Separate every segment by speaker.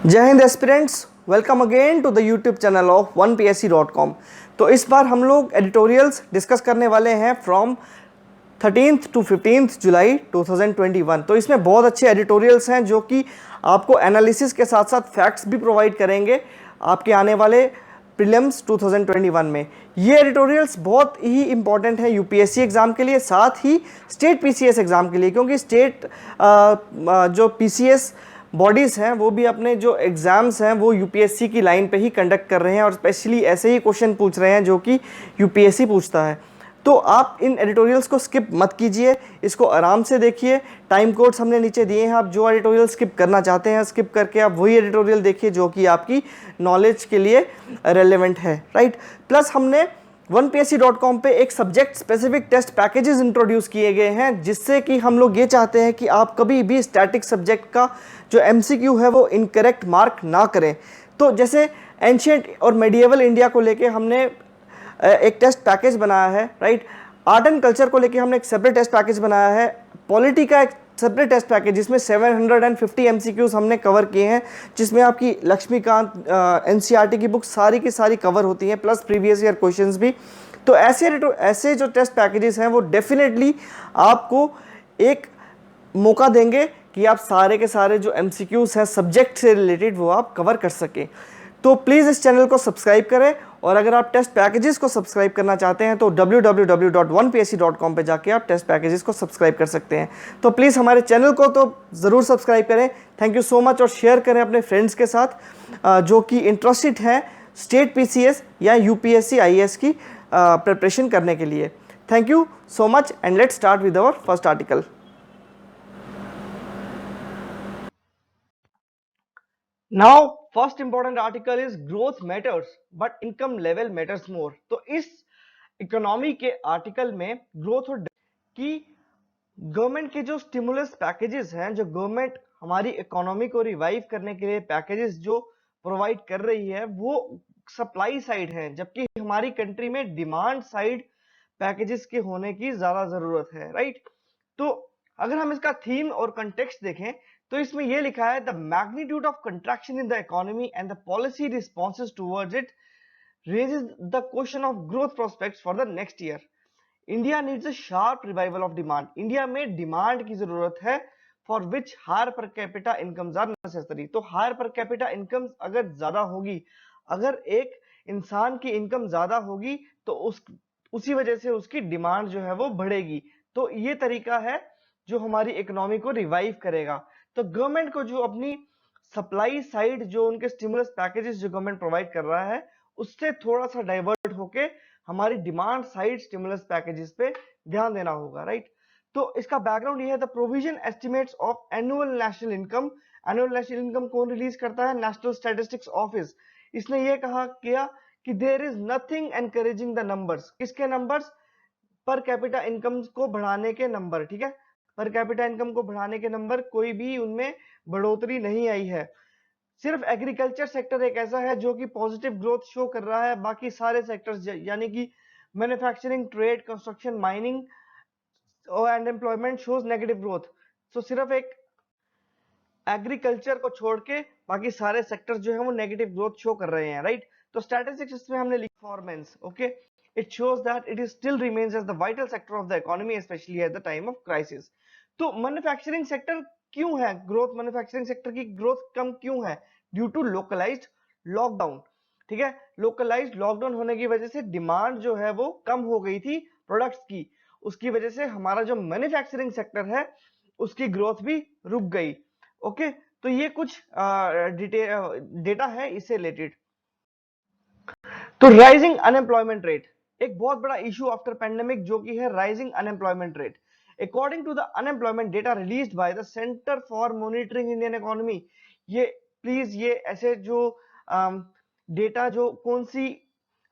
Speaker 1: जय हिंद aspirants, welcome again to the YouTube channel of 1psc.com। तो इस बार हम लोग एडिटोरियल्स डिस्कस करने वाले हैं फ्रॉम 13th टू 15th जुलाई 2021। तो इसमें बहुत अच्छे एडिटोरियल्स हैं जो कि आपको एनालिसिस के साथ साथ फैक्ट्स भी प्रोवाइड करेंगे आपके आने वाले प्रीलिम्स 2021 में। ये एडिटोरियल्स बहुत ही इंपॉर्टेंट है यूपीएससी एग्ज़ाम के लिए, साथ ही स्टेट पीसीएस एग्ज़ाम के लिए, क्योंकि स्टेट जो पीसीएस बॉडीज़ हैं वो भी अपने जो एग्ज़ाम्स हैं वो यूपीएससी की लाइन पे ही कंडक्ट कर रहे हैं और स्पेशली ऐसे ही क्वेश्चन पूछ रहे हैं जो कि यूपीएससी पूछता है। तो आप इन एडिटोरियल्स को स्किप मत कीजिए, इसको आराम से देखिए। टाइम कोड्स हमने नीचे दिए हैं, आप जो एडिटोरियल स्किप करना चाहते हैं स्किप करके आप वही एडिटोरियल देखिए जो कि आपकी नॉलेज के लिए रेलेवेंट है, राइट। प्लस हमने 1psc.com पे एक subject specific test packages introduce किए गए हैं, जिससे कि हम लोग ये चाहते हैं कि आप कभी भी स्टैटिक सब्जेक्ट का जो एमसीक्यू है वो इनकरेक्ट मार्क ना करें। तो जैसे एंशिएंट और मेडिएवल इंडिया को लेके हमने एक टेस्ट पैकेज बनाया है, राइट। आर्ट एंड कल्चर को लेके हमने एक सेपरेट टेस्ट पैकेज बनाया है। पॉलिटी का एक सेपरेट टेस्ट पैकेज जिसमें 750 एमसीक्यूज हमने कवर किए हैं, जिसमें आपकी लक्ष्मीकांत एनसीईआरटी की बुक सारी की सारी कवर होती हैं, प्लस प्रीवियस ईयर क्वेश्चंस भी। तो ऐसे जो टेस्ट पैकेजेस हैं वो डेफिनेटली आपको एक मौका देंगे कि आप सारे के सारे जो एमसीक्यूज हैं सब्जेक्ट से रिलेटेड वो आप कवर कर सकें। तो प्लीज़ इस चैनल को सब्सक्राइब करें, और अगर आप टेस्ट पैकेजेस को सब्सक्राइब करना चाहते हैं तो www.1psc.com पे जाके आप टेस्ट पैकेजेस को सब्सक्राइब कर सकते हैं। तो प्लीज़ हमारे चैनल को तो ज़रूर सब्सक्राइब करें। थैंक यू सो मच, और शेयर करें अपने फ्रेंड्स के साथ जो कि इंटरेस्टेड हैं स्टेट पीसीएस या यूपीएससी आईएएस की प्रिपरेशन करने के लिए। Thank you so much and let's start with our first article. Now first important article is growth matters but income level matters more. तो इस इकोनॉमी के आर्टिकल में ग्रोथ और कि गवर्नमेंट के जो स्टिमुलस पैकेजेस हैं, जो गवर्नमेंट हमारी इकोनॉमी को रिवाइव करने के लिए पैकेजेस जो प्रोवाइड कर रही है वो सप्लाई साइड है, जबकि हमारी कंट्री में डिमांड साइड पैकेजेस के होने की ज्यादा जरूरत है, राइट। तो अगर हम इसका थीम और कंटेक्स्ट देखें तो इसमें यह लिखा है the magnitude of contraction in the economy and the policy responses towards it raises the question of growth prospects for the next year. India needs a sharp revival of demand. India में demand की जरूरत है for which higher per capita incomes are necessary. तो higher per capita incomes अगर ज्यादा होगी, अगर एक इंसान की इनकम ज्यादा होगी तो उसी वजह से उसकी डिमांड जो है वो बढ़ेगी। तो ये तरीका है जो हमारी इकोनॉमी को रिवाइव करेगा। तो गवर्नमेंट को जो अपनी सप्लाई साइड जो उनके स्टिमुलस पैकेजेस जो गवर्नमेंट प्रोवाइड कर रहा है उससे थोड़ा सा डाइवर्ट होके हमारी डिमांड साइड स्टिमुलस पैकेजेस पे ध्यान देना होगा, राइट। तो इसका बैकग्राउंड ये है the provision estimates of annual national income. Annual national income कौन रिलीज करता है? National statistics office. इसने ये कहा किया कि there is nothing encouraging the numbers. किसके नंबर्स? पर कैपिटा इनकम को बढ़ाने के नंबर, ठीक है। पर कैपिटा इनकम को बढ़ाने के नंबर, कोई भी उनमें बढ़ोतरी नहीं आई है। सिर्फ एग्रीकल्चर सेक्टर एक ऐसा है जो कि पॉजिटिव ग्रोथ शो कर रहा है, बाकी सारे सेक्टर्स यानी कि manufacturing, trade, construction, mining and employment shows negative growth. तो सिर्फ एक एग्रीकल्चर को छोड़ के बाकी सारे सेक्टर्स जो है वो नेगेटिव ग्रोथ शो कर रहे हैं, राइट। तो स्टैटिस्टिक्स इसमें हमने लिखा performance, okay. It shows that it is still remains as the vital sector of the economy specially at the time of crisis. तो मैन्युफैक्चरिंग सेक्टर क्यों है ग्रोथ, मैन्युफैक्चरिंग सेक्टर की ग्रोथ कम क्यों है? ड्यू टू लोकलाइज्ड लॉकडाउन, ठीक है। Localised lockdown होने की वजह से डिमांड जो है वो कम हो गई थी प्रोडक्ट्स की, उसकी वजह से हमारा जो मैन्युफैक्चरिंग सेक्टर है उसकी ग्रोथ भी रुक गई, ओके। तो ये कुछ डेटा है इससे रिलेटेड। तो राइजिंग अनएम्प्लॉयमेंट रेट एक बहुत बड़ा इशू आफ्टर पैंडेमिक जो कि है rising unemployment rate. According to the unemployment data released by the Centre for Monitoring Indian Economy, ये प्लीज ये ऐसे जो डेटा जो कौन सी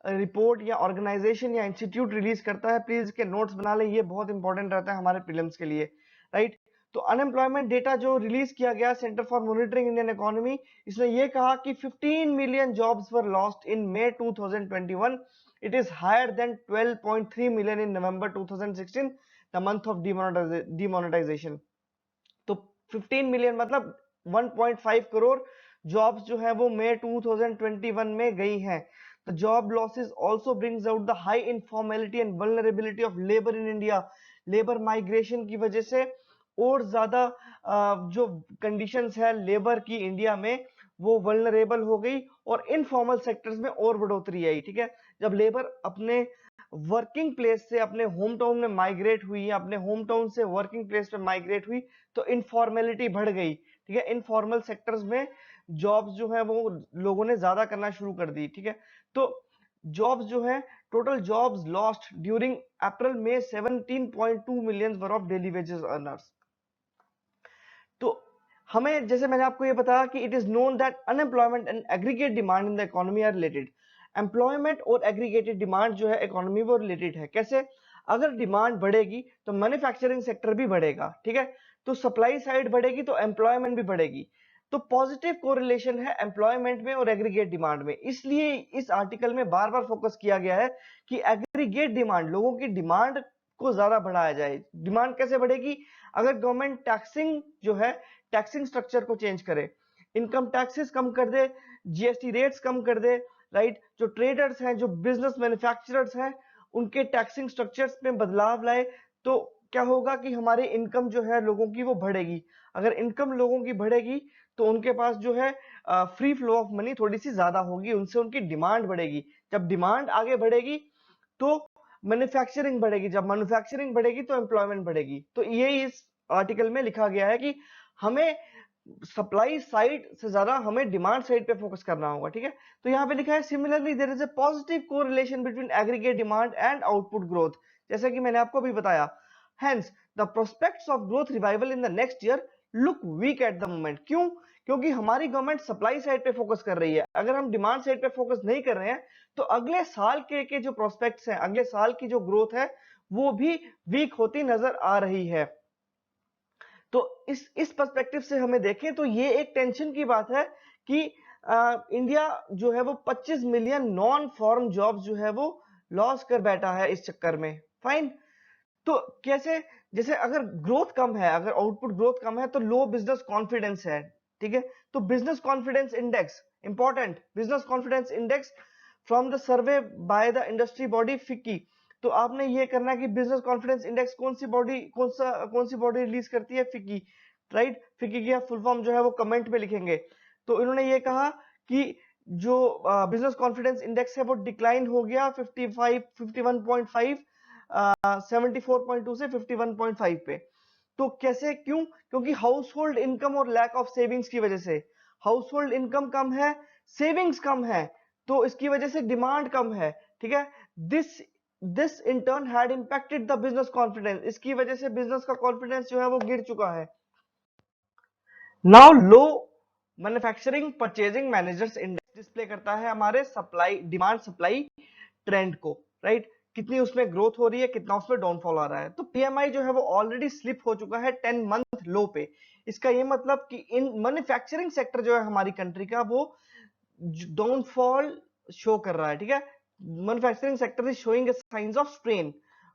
Speaker 1: रिपोर्ट या ऑर्गेनाइजेशन या इंस्टीट्यूट रिलीज करता है, प्लीज इसके नोट्स बना लें, ये बहुत इंपॉर्टेंट रहता है हमारे प्रीलिम्स के लिए, राइट। तो अनएम्प्लॉयमेंट डेटा जो रिलीज किया गया Centre for Monitoring Indian Economy, इसने ये कहा कि 15 million jobs were lost in May 2021। It is higher than 12.3 million in November 2016, the month of demonetisation. तो 15 मिलियन मतलब 1.5 करोड़ जॉब्स जो है वो मई 2021 में गई हैं। The job losses also brings out the high informality and vulnerability of labour in India. Labour migration की वजह से और ज्यादा जो कंडीशंस है लेबर की इंडिया में वो वल्नरेबल हो गई और इनफॉर्मल सेक्टर्स में और बढ़ोतरी आई। ठीक है, जब लेबर अपने वर्किंग प्लेस से अपने होम टाउन में माइग्रेट हुई, अपने होम टाउन से वर्किंग प्लेस पे माइग्रेट हुई, तो इनफॉर्मेलिटी बढ़ गई। ठीक है, इनफॉर्मल सेक्टर्स में जॉब्स जो है वो लोगों ने ज्यादा करना शुरू कर दी। ठीक है, तो जॉब्स जो है, total jobs lost during April में 17.2 million were of daily wages earners. तो हमें, जैसे मैंने आपको ये बताया कि it is known that unemployment and aggregate demand in the economy are related. Employment और एग्रीगेटेड डिमांड जो है इकोनॉमी वो रिलेटेड है। कैसे? अगर डिमांड बढ़ेगी तो मैन्युफैक्चरिंग सेक्टर भी बढ़ेगा। ठीक है, तो सप्लाई साइड बढ़ेगी तो एम्प्लॉयमेंट भी बढ़ेगी। तो पॉजिटिव कोरिलेशन है एम्प्लॉयमेंट में और एग्रीगेट डिमांड में। इसलिए इस आर्टिकल में बार बार फोकस किया गया है कि एग्रीगेट डिमांड, लोगों की डिमांड को ज्यादा बढ़ाया जाए। डिमांड कैसे बढ़ेगी? अगर गवर्नमेंट टैक्सिंग जो है, टैक्सिंग स्ट्रक्चर को चेंज करे, इनकम टैक्सेस कम कर दे, जीएसटी रेट्स कम कर दे, राइट, जो ट्रेडर्स हैं, जो बिजनेस मैन्युफैक्चरर्स हैं, उनके टैक्सिंग स्ट्रक्चर्स में बदलाव लाए, तो क्या होगा कि हमारी इनकम जो है लोगों की वो बढ़ेगी। अगर इनकम लोगों की बढ़ेगी तो उनके पास जो है फ्री फ्लो ऑफ मनी थोड़ी सी ज्यादा होगी, उनसे उनकी डिमांड बढ़ेगी। जब डिमांड आगे बढ़ेगी तो मैन्युफैक्चरिंग बढ़ेगी, जब मैन्युफैक्चरिंग बढ़ेगी तो एम्प्लॉयमेंट बढ़ेगी। तो ये इस आर्टिकल में लिखा गया है कि हमें सप्लाई साइड से ज्यादा हमें डिमांड साइड पे फोकस करना होगा। ठीक है, तो यहाँ पे लिखा है similarly there is a positive correlation between aggregate demand and output growth, जैसा कि मैंने आपको अभी बताया। Hence the prospects of growth revival in the next year look weak at the moment. क्यों? क्योंकि हमारी गवर्नमेंट सप्लाई साइड पे फोकस कर रही है। अगर हम डिमांड साइड पे फोकस नहीं कर रहे हैं तो अगले साल के जो प्रोस्पेक्ट्स हैं, अगले साल की जो ग्रोथ है वो भी वीक होती नजर आ रही है। तो इस पर्सपेक्टिव से हमें देखें तो ये एक टेंशन की बात है कि इंडिया जो है वो 25 मिलियन नॉन फॉर्म जॉब्स जो है वो लॉस कर बैठा है इस चक्कर में। फाइन, तो कैसे? जैसे अगर ग्रोथ कम है, अगर आउटपुट ग्रोथ कम है तो लो बिजनेस कॉन्फिडेंस है। ठीक है, तो business confidence index important, business confidence index from the survey by the industry body FICCI. तो आपने ये करना है कि बिजनेस कॉन्फिडेंस इंडेक्स कौन सी बॉडी रिलीज करती है? FICCI, right. फिक्की की फुल फॉर्म जो है वो कमेंट में लिखेंगे। तो इन्होंने ये कहा कि जो बिजनेस कॉन्फिडेंस इंडेक्स है वो डिक्लाइन हो गया 51.5 74.2 से 51.5 पे। तो कैसे? क्यों? क्योंकि हाउस होल्ड इनकम और लैक ऑफ सेविंग्स की वजह से। हाउस होल्ड इनकम कम है, सेविंग्स कम है, तो इसकी वजह से डिमांड कम है। ठीक है, this this in turn had impacted the business confidence. इसकी वजह से बिजनेस का कॉन्फिडेंस जो है वो गिर चुका है। Now low manufacturing purchasing managers index display करता है हमारे सप्लाई, डिमांड सप्लाई ट्रेंड को, राइट। कितनी उसमें ग्रोथ हो रही है, कितना उसमें डाउनफॉल आ रहा है। तो पीएमआई जो है वो ऑलरेडी स्लिप हो चुका है 10 मंथ लो पे। इसका ये मतलब कि इन मैन्युफैक्चरिंग सेक्टर जो है हमारी कंट्री का वो डाउनफॉल शो कर रहा है। ठीक है, manufacturing sector is showing signs of strain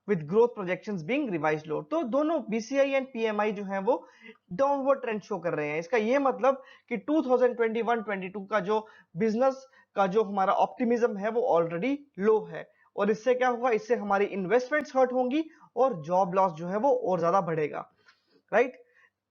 Speaker 1: with growth projections being revised low. तो दोनों बीसीआई एंड पीएमआई जो है वो डाउनवर्ड ट्रेंड शो कर रहे हैं। इसका ये मतलब कि 2021-22 का जो बिजनेस का जो हमारा ऑप्टिमिज्म है वो ऑलरेडी लो है। और इससे क्या होगा? इससे हमारी इन्वेस्टमेंट्स हर्ट होंगी और जॉब लॉस जो है वो और ज्यादा बढ़ेगा, right.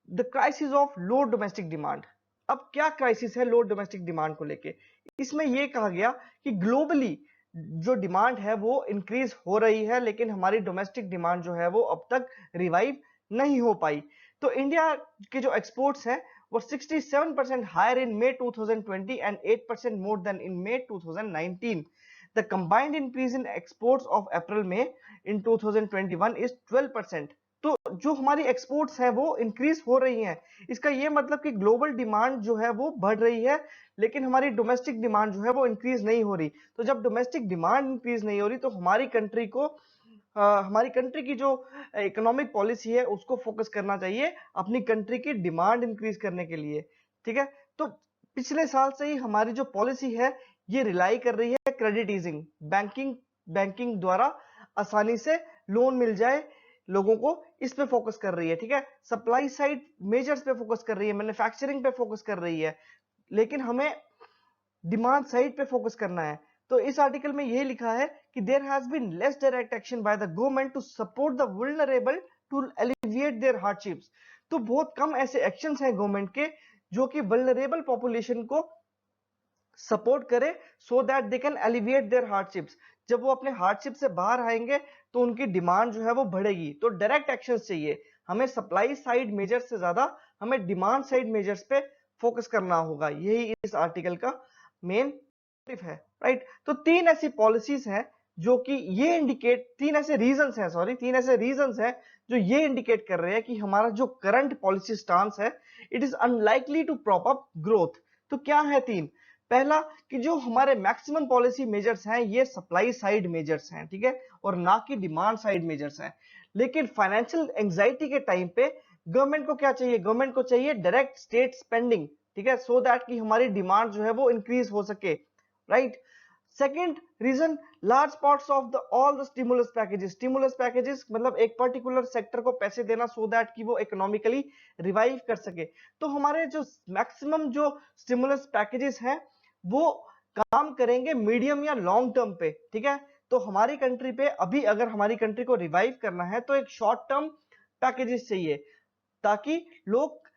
Speaker 1: The crisis of low domestic demand. अब क्या क्राइसिस है लो डोमेस्टिक डिमांड को लेके? इसमें यह कहा गया कि ग्लोबली जो डिमांड है वो इंक्रीज हो रही है, लेकिन हमारी डोमेस्टिक डिमांड जो है वो अब तक रिवाइव नहीं हो पाई। तो इंडिया के जो एक्सपोर्ट्स हैं वो 67% higher in May 2020 and 8% more than in May 2019। The combined increase in exports of April May in 2021 is 12%। तो जो हमारी एक्सपोर्ट्स हैं वो इंक्रीज हो रही हैं। इसका ये मतलब कि ग्लोबल डिमांड जो है वो बढ़ रही है, लेकिन हमारी डोमेस्टिक डिमांड जो है वो इंक्रीज नहीं हो रही। तो जब डोमेस्टिक डिमांड इंक्रीज नहीं हो रही तो हमारी कंट्री को हमारी कंट्री की जो इकोनॉमिक पॉलिसी है उसको फोकस करना चाहिए अपनी कंट्री की डिमांड इंक्रीज करने के लिए। ठीक है, तो पिछले साल से ही हमारी जो पॉलिसी है ये रिलाई कर रही है क्रेडिट ईजिंग, बैंकिंग द्वारा आसानी से लोन मिल जाए लोगों को, इस पे फोकस कर रही है। ठीक है, सप्लाई साइड मेजर्स पे फोकस कर रही है, मैन्युफैक्चरिंग पे फोकस कर रही है, लेकिन हमें डिमांड साइड पे फोकस करना है। तो इस आर्टिकल में यही लिखा है कि there has been less direct action by the government to support the vulnerable to alleviate their hardships. तो बहुत कम ऐसे एक्शंस हैं गवर्नमेंट के जो कि वल्नरेबल पॉपुलेशन को सपोर्ट करे so that they can alleviate their hardships. जब वो अपने हार्डशिप से बाहर आएंगे तो उनकी डिमांड जो है वो बढ़ेगी। तो डायरेक्ट एक्शंस चाहिए, हमें सप्लाई साइड मेजर्स से ज्यादा हमें डिमांड साइड मेजर्स पे फोकस करना होगा। यही इस आर्टिकल का मेन है, राइट। तो तीन ऐसी पॉलिसीज हैं जो कि ये इंडिकेट, तीन ऐसे रीजंस हैं जो ये इंडिकेट कर रहे हैं कि हमारा जो करंट पॉलिसी स्टांस है it is unlikely to prop up growth. तो क्या है तीन? पहला कि जो हमारे मैक्सिमम पॉलिसी मेजर्स हैं ये सप्लाई साइड मेजर्स हैं, ठीक है, और ना कि डिमांड साइड मेजर्स हैं। लेकिन फाइनेंशियल एंजाइटी के टाइम पे गवर्नमेंट को क्या चाहिए? गवर्नमेंट को चाहिए डायरेक्ट स्टेट स्पेंडिंग, ठीक है, सो दैट कि हमारी डिमांड जो है वो इंक्रीज हो सके, right. Second reason, large parts of the all the stimulus packages मतलब एक पर्टिकुलर सेक्टर को पैसे देना सो दैट कि वो इकोनॉमिकली रिवाइव कर सके। तो हमारे जो मैक्सिमम जो स्टिमुलस पैकेजेस हैं वो काम करेंगे मीडियम या लॉन्ग टर्म पे, ठीक है। तो हमारी कंट्री पे अभी अगर हमारी कंट्री को रिवाइव करना है तो एक शॉर्ट टर्म पैकेजेस चाहिए ताकि लोग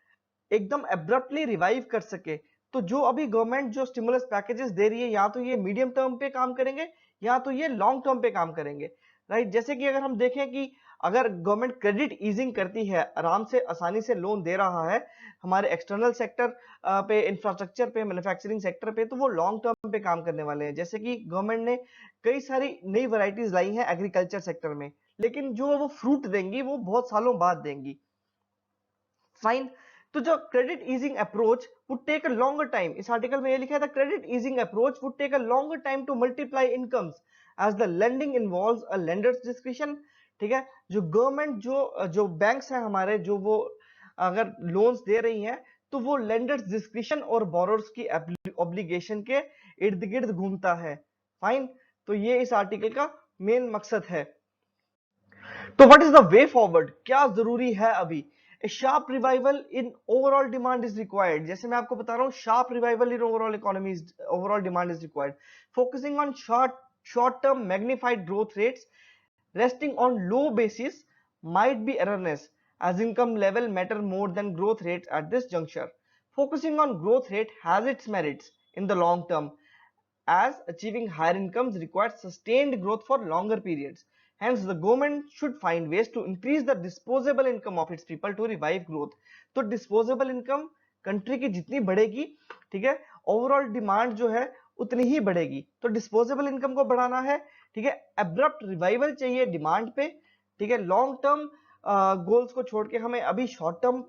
Speaker 1: एकदम एब्रप्टली रिवाइव कर सके। तो जो अभी गवर्नमेंट जो स्टिमुलस पैकेजेस दे रही है या तो ये मीडियम टर्म पे काम करेंगे या तो ये लॉन्ग टर्म पे काम करेंगे, राइट। जैसे कि अगर हम देखें कि अगर गवर्नमेंट क्रेडिट ईजिंग करती है, आराम से आसानी से लोन दे रहा है हमारे एक्सटर्नल सेक्टर पे, इंफ्रास्ट्रक्चर पे, मैन्युफैक्चरिंग सेक्टर पे, तो वो लॉन्ग टर्म पे काम करने वाले हैं। जैसे कि गवर्नमेंट ने कई सारी नई वैरायटीज लाई हैं एग्रीकल्चर सेक्टर में, लेकिन जो वो फ्रूट देंगी वो बहुत सालों बाद देंगी, फाइन। तो जो credit easing approach would take a longer time, इस आर्टिकल में ये लिखा है the credit easing approach would take a longer time to multiply incomes as the lending involves a lender's discretion, ठीक है। जो गवर्नमेंट जो बैंक्स हैं हमारे, जो वो अगर लोन्स दे रही हैं तो वो लेंडर्स डिस्क्रिशन और बोरोर्स की ऑब्लिगेशन के इर्द गिर्द घूमता है, फाइन। तो ये इस आर्टिकल का मेन मकसद है। तो what is the way forward, क्या जरूरी है अभी? A sharp revival in overall demand is required. जैसे मैं आपको बता रहा हूँ, sharp revival in overall economy is, overall demand is required. Focusing on short-term magnified growth rates, resting on low basis might be erroneous, as income level matter more than growth rates at this juncture. Focusing on growth rate has its merits in the long term, as achieving higher incomes requires sustained growth for longer periods. Hence, the government should find ways to increase the disposable income of its people to revive growth. तो disposable income country की जितनी बढ़ेगी, ठीक है, overall demand जो है उतनी ही बढ़ेगी। तो डिस्पोजेबल इनकम को बढ़ाना है, ठीक है, एब्रप्ट रिवाइवल चाहिए डिमांड पे, ठीक है। लॉन्ग टर्म गोल्स को छोड़ के हमें अभी शॉर्ट टर्म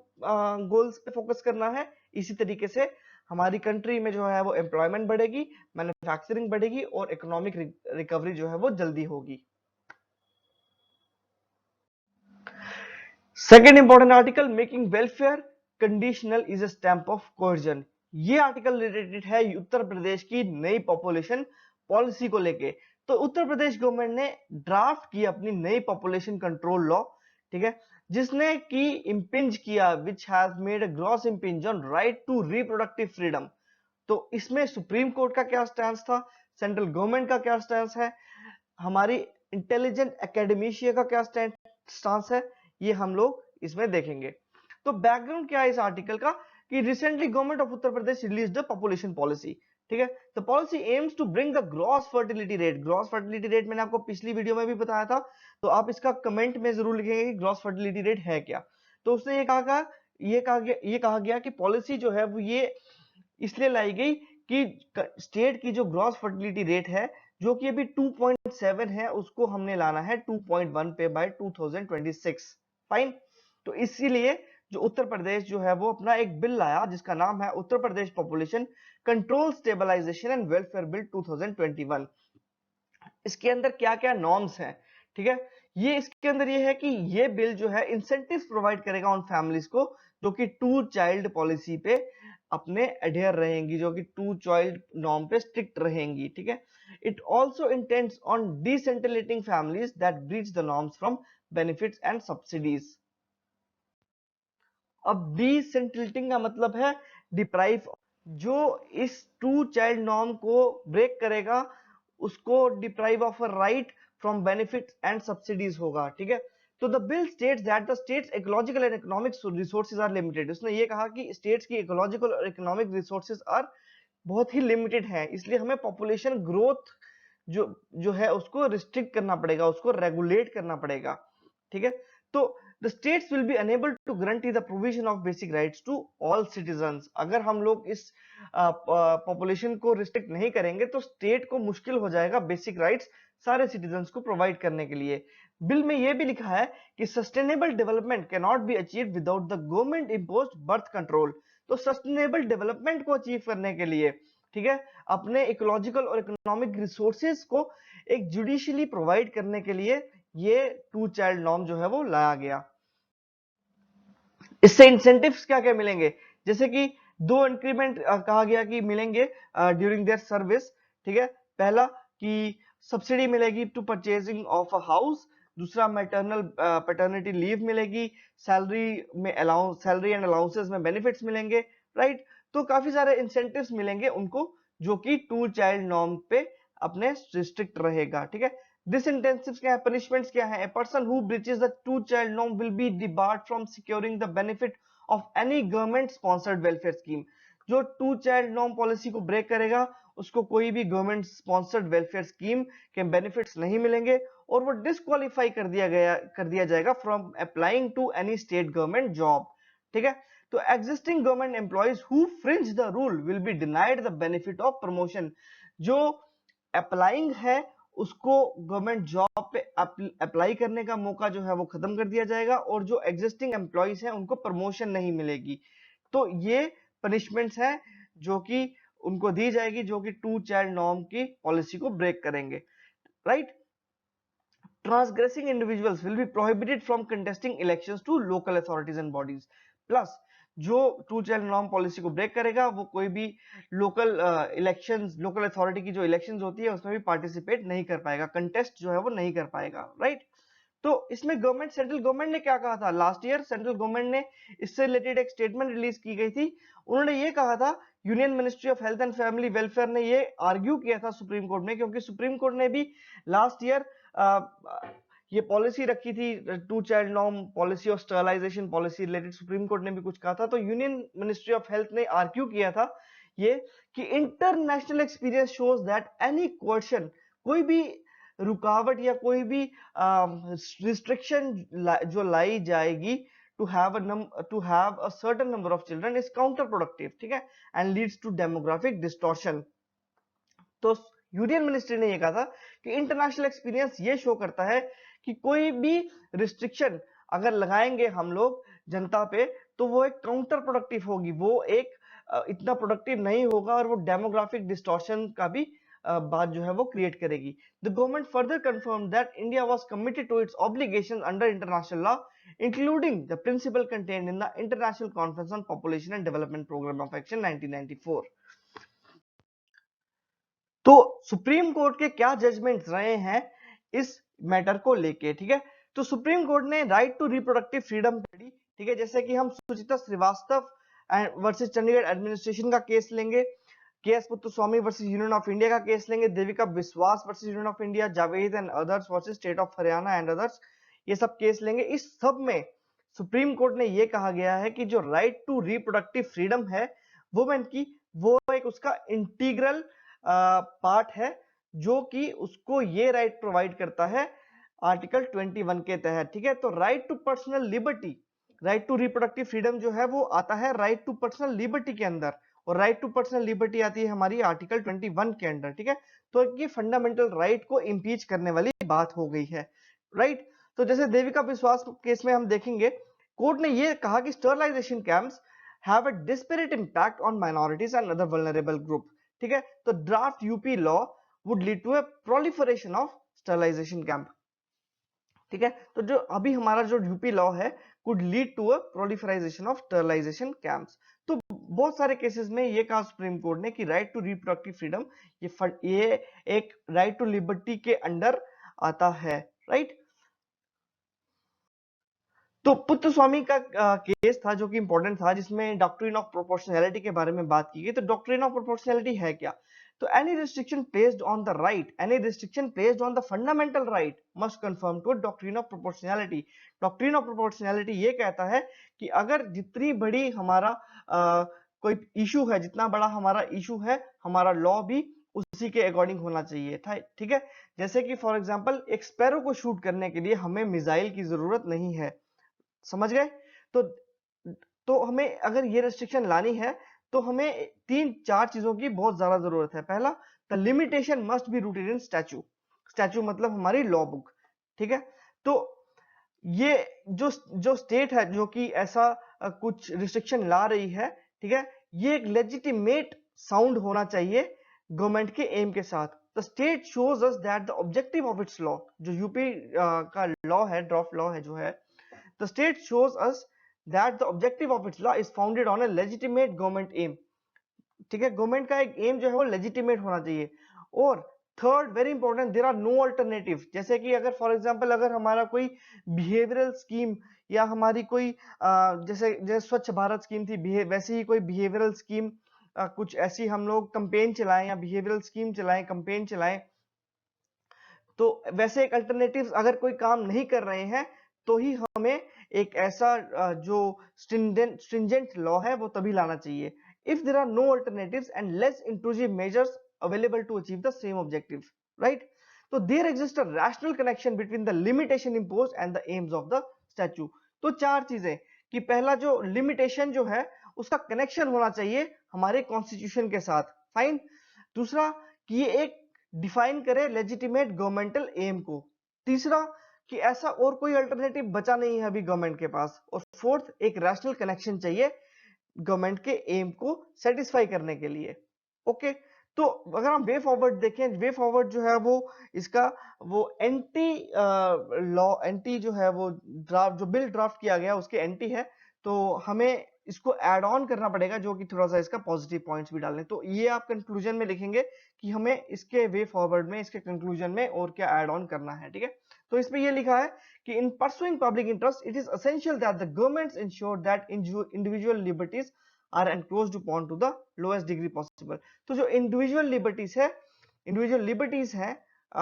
Speaker 1: गोल्स पे फोकस करना है। इसी तरीके से हमारी कंट्री में जो है वो एम्प्लॉयमेंट बढ़ेगी, मैन्युफैक्चरिंग बढ़ेगी और इकोनॉमिक रिकवरी जो है वो जल्दी होगी। Second important article, making welfare conditional is a stamp of coercion. ये आर्टिकल रिलेटेड है उत्तर प्रदेश की नई पॉपुलेशन पॉलिसी को लेके। तो उत्तर प्रदेश गवर्नमेंट ने ड्राफ्ट की अपनी नई पॉपुलेशन कंट्रोल लॉ, ठीक है, जिसने की इंपिंज किया, which has made a gross impinge on right to reproductive freedom. तो इसमें सुप्रीम कोर्ट का क्या स्टैंस था, सेंट्रल गवर्नमेंट का क्या स्टैंस है, हमारी इंटेलिजेंट एकेडमिशिया का क्या स्टांस है, ये हम लोग इसमें देखेंगे। तो बैकग्राउंड क्या है इस आर्टिकल का कि recently government of Uttar Pradesh released the population policy, ठीक है। The policy aims to bring the gross fertility rate, gross fertility rate मैंने आपको पिछली वीडियो में भी बताया था, तो आप इसका कमेंट में जरूर लिखेंगे कि ग्रॉस फर्टिलिटी रेट है क्या। तो उसने ये कहा गया कि पॉलिसी जो है वो ये इसलिए लाई गई कि स्टेट की जो ग्रॉस फर्टिलिटी रेट है जो कि अभी 2.7 है उसको हमने लाना है 2.1 पे बाय 2026, फाइन। तो इसीलिए जो उत्तर प्रदेश जो है वो अपना एक बिल लाया जिसका नाम है Uttar Pradesh population control stabilisation and welfare bill 2021। इसके अंदर क्या क्या नॉर्म्स हैं, ठीक है, ये इसके अंदर ये है कि ये बिल जो है इंसेंटिव्स प्रोवाइड करेगा उन फैमिलीज को जो कि टू चाइल्ड पॉलिसी पे अपने एडहेयर रहेंगी, जो कि टू चाइल्ड नॉर्म पे स्ट्रिक्ट रहेंगी, ठीक है। It also intends on disincentivising families that breach the norms from benefits and subsidies. अब डिसेंट्रलेटिंग का मतलब है डिप्राइव जो इस टू चाइल्ड नॉर्म को ब्रेक करेगा उसको deprive of a right from benefits and subsidies होगा, ठीक है। तो the bill states that the states ecological and economic resources are limited. उसने ये कहा कि स्टेट्स की इकोलॉजिकल और इकोनॉमिक रिसोर्सेज आर बहुत ही लिमिटेड है, इसलिए हमें पॉपुलेशन ग्रोथ जो जो है उसको रिस्ट्रिक्ट करना पड़ेगा, उसको रेगुलेट करना पड़ेगा, ठीक है। तो the states will be unable to guarantee the provision of basic rights to all citizens. अगर हम लोग इस पॉपुलेशन को रिस्ट्रिक्ट नहीं करेंगे तो स्टेट को मुश्किल हो जाएगा बेसिक राइट्स सारे सिटीजन्स को प्रोवाइड करने के लिए। बिल में यह भी लिखा है कि sustainable development can not be achieved without the government imposed birth control. तो सस्टेनेबल डेवलपमेंट को अचीव करने के लिए, ठीक है, अपने इकोलॉजिकल और इकोनॉमिक रिसोर्सेज को एक जुडिशियली प्रोवाइड करने के लिए ये टू चाइल्ड नॉर्म जो है वो लाया गया। इससे इंसेंटिव्स क्या क्या मिलेंगे, जैसे कि दो इंक्रीमेंट कहा गया कि मिलेंगे ड्यूरिंग देयर सर्विस, ठीक है। पहला कि सब्सिडी मिलेगी to purchasing of a house, दूसरा मैटरनल पैटर्निटी लीव मिलेगी, सैलरी में अलाउंस, सैलरी एंड अलाउंसेस में बेनिफिट्स मिलेंगे, राइट। तो काफी सारे इंसेंटिव्स मिलेंगे उनको जो कि टू चाइल्ड नॉर्म पे अपने रिस्ट्रिक्ट रहेगा, ठीक है। Disincentives क्या है, punishments क्या है? A person who breaches the two-child norm will be debarred from securing the benefit of any government-sponsored welfare scheme. जो टू चाइल्ड नॉर्म पॉलिसी को ब्रेक करेगा उसको कोई भी गवर्नमेंट स्पॉन्सर्ड वेलफेयर स्कीम के बेनिफिट्स नहीं मिलेंगे और वो डिस्क्वालीफाई कर दिया जाएगा from applying to any state government job, ठीक है। तो existing government employees who fringe the rule will be denied the benefit of promotion. जो अप्लाइंग है उसको गवर्नमेंट जॉब पे अप्लाई करने का मौका जो है वो खत्म कर दिया जाएगा और जो एग्जिस्टिंग एम्प्लॉइज हैं उनको प्रमोशन नहीं मिलेगी। तो ये पनिशमेंट्स हैं जो कि उनको दी जाएगी जो कि टू चाइल्ड नॉर्म की पॉलिसी को ब्रेक करेंगे, right. Transgressing individuals will be prohibited from contesting elections to local authorities and bodies. Plus जो टू चाइल्ड नॉर्म पॉलिसी को ब्रेक करेगा वो कोई भी लोकल इलेक्शंस, लोकल अथॉरिटी की जो इलेक्शंस होती है उसमें भी पार्टिसिपेट नहीं कर पाएगा, कंटेस्ट जो है वो नहीं कर पाएगा, राइट। तो इसमें गवर्नमेंट, सेंट्रल गवर्नमेंट ने क्या कहा था लास्ट ईयर, सेंट्रल गवर्नमेंट ने इससे रिलेटेड एक स्टेटमेंट रिलीज की गई थी। उन्होंने ये कहा था, union Ministry of health and family welfare ने ये आर्ग्यू किया था सुप्रीम कोर्ट में, क्योंकि सुप्रीम कोर्ट ने भी लास्ट ईयर ये पॉलिसी रखी थी, टू चाइल्ड नॉर्म पॉलिसी और sterilisation policy related Supreme court ने भी कुछ कहा था। तो यूनियन मिनिस्ट्री ऑफ हेल्थ ने आर्ग्यू किया था ये कि international experience shows that any question, कोई भी रुकावट या कोई भी रिस्ट्रिक्शन जो लाई जाएगी to have a certain number of children is counterproductive, ठीक है, and leads to demographic distortion। तो यूनियन मिनिस्ट्री ने ये कहा था कि इंटरनेशनल एक्सपीरियंस ये शो करता है कि कोई भी रिस्ट्रिक्शन अगर लगाएंगे हम लोग जनता पे तो वो एक काउंटर प्रोडक्टिव होगी, वो एक इतना प्रोडक्टिव नहीं होगा और वो डेमोग्राफिक डिस्टॉर्शन का भी बात जो है वो क्रिएट करेगी। The government further confirm that India was committed to its obligations under international law including the principle contained in the international conference on population and development programme of action 1994। तो supreme court के क्या judgements रहे हैं इस matter को लेके, ठीक है। तो सुप्रीम कोर्ट ने राइट टू रिप्रोडक्टिव फ्रीडम पढ़ी, ठीक है, जैसे कि हम सुचिता श्रीवास्तव वर्सेस चंडीगढ़ एडमिनिस्ट्रेशन का केस लेंगे, K S Puttaswamy versus union of India का केस लेंगे, Devika Biswas versus union of India, Javed and others versus state of Haryana and others, ये सब केस लेंगे। इस सब में सुप्रीम कोर्ट ने ये कहा गया है कि जो राइट टू रिप्रोडक्टिव फ्रीडम है वुमेन की, वो एक उसका इंटीग्रल पार्ट है जो कि उसको ये राइट प्रोवाइड करता है आर्टिकल 21 के तहत, ठीक है। तो right to personal liberty, right to reproductive freedom जो है वो आता है राइट टू पर्सनल लिबर्टी के अंदर, और राइट टू पर्सनल लिबर्टी आती है हमारी आर्टिकल 21 के अंदर, ठीक है। तो ये फंडामेंटल राइट को इंपीच करने वाली बात हो गई है, राइट। तो जैसे देविका विश्वास केस में हम देखेंगे, कोर्ट ने ये कहा कि sterilisation camps have a disparate impact on minorities and other vulnerable group, ठीक है। तो draft UP law would lead to a proliferation of sterilisation camp, ठीक है। तो जो अभी हमारा जो यूपी लॉ है could lead to a proliferation of sterilisation camps. तो बहुत सारे केसेस में ये कहा सुप्रीम कोर्ट ने कि राइट टू रिप्रोडक्टिव फ्रीडम ये एक राइट टू लिबर्टी के अंडर आता है, राइट। तो पुत्र स्वामी का केस था जो कि इंपॉर्टेंट था, जिसमें डॉक्ट्रिन ऑफ प्रोपोर्शनैलिटी के बारे में बात की गई। तो डॉक्ट्रिन ऑफ प्रोपोर्शनैलिटी है क्या? तो any restriction placed on the right, any restriction placed on the fundamental right must conform to doctrine of proportionality. Doctrine of proportionality ये कहता है कि अगर जितनी बड़ी हमारा कोई इशू है, जितना बड़ा हमारा इशू है, हमारा लॉ भी उसी के अकॉर्डिंग होना चाहिए था। ठीक है, जैसे कि फॉर एग्जांपल एक स्पैरो को शूट करने के लिए हमें मिसाइल की जरूरत नहीं है, समझ गए? तो हमें अगर ये रेस्ट्रिक्शन लानी है तो हमें तीन चार चीजों की बहुत ज्यादा जरूरत है। पहला, the limitation must be rooted in statue. Statue मतलब हमारी लॉ बुक। ठीक है, तो ये जो स्टेट है जो कि ऐसा कुछ रिस्ट्रिक्शन ला रही है, ठीक है, ये एक लेजिटिमेट साउंड होना चाहिए गवर्नमेंट के एम के साथ। The state shows us that the objective of its law, जो यूपी का लॉ है, ड्राफ्ट लॉ है जो है, the state shows us that the objective of its law is founded on a legitimate government aim। ठीक है, government का एक एम जो है वो लेजिटिमेट होना चाहिए। और third, very important, there are no alternative. जैसे कि अगर फॉर एग्जांपल अगर हमारा कोई बिहेवियरल स्कीम या हमारी कोई जैसे स्वच्छ भारत स्कीम थी, वैसे ही कोई बिहेवियरल स्कीम कुछ ऐसी हम लोग कंपेन चलाएं या बिहेवियरल स्कीम चलाएं, कंपेन चलाएं, तो वैसे एक अल्टरनेटिव अगर कोई काम नहीं कर रहे हैं तो ही हमें एक ऐसा जो स्ट्रिंजेंट लॉ है वो तभी लाना चाहिए। If there are no alternatives and less intrusive measures available to achieve the same objective, right? तो there exist a rational connection between the limitation imposed and the aims of the statute. तो चार चीजें, कि पहला जो limitation जो है उसका कनेक्शन होना चाहिए हमारे कॉन्स्टिट्यूशन के साथ, फाइन। दूसरा, कि ये एक डिफाइन करे लेजिटिमेट गवर्नमेंटल एम को। तीसरा, कि ऐसा और कोई अल्टरनेटिव बचा नहीं है अभी गवर्नमेंट के पास। और फोर्थ, एक रैशनल कनेक्शन चाहिए गवर्नमेंट के एम को सेटिस्फाई करने के लिए। ओके, तो अगर हम वे फॉरवर्ड देखें, वे फॉरवर्ड जो है वो इसका वो एंटी लॉ, एंटी जो है वो ड्राफ्ट, जो बिल ड्राफ्ट किया गया उसके एंटी है। तो हमें इसको ऐड ऑन करना पड़ेगा, जो कि थोड़ा सा इसका पॉजिटिव पॉइंट्स भी डालने। तो ये आप कंक्लूजन में लिखेंगे कि हमें इसके वे फॉरवर्ड में, इसके कंक्लूजन में और क्या ऐड ऑन करना है। ठीक है, तो इसमें ये लिखा है कि in pursuing public interest it is essential that the governments ensure that individual liberties are encroached upon to the lowest degree possible. तो जो इंडिविजुअल लिबर्टीज है, इंडिविजुअल लिबर्टीज है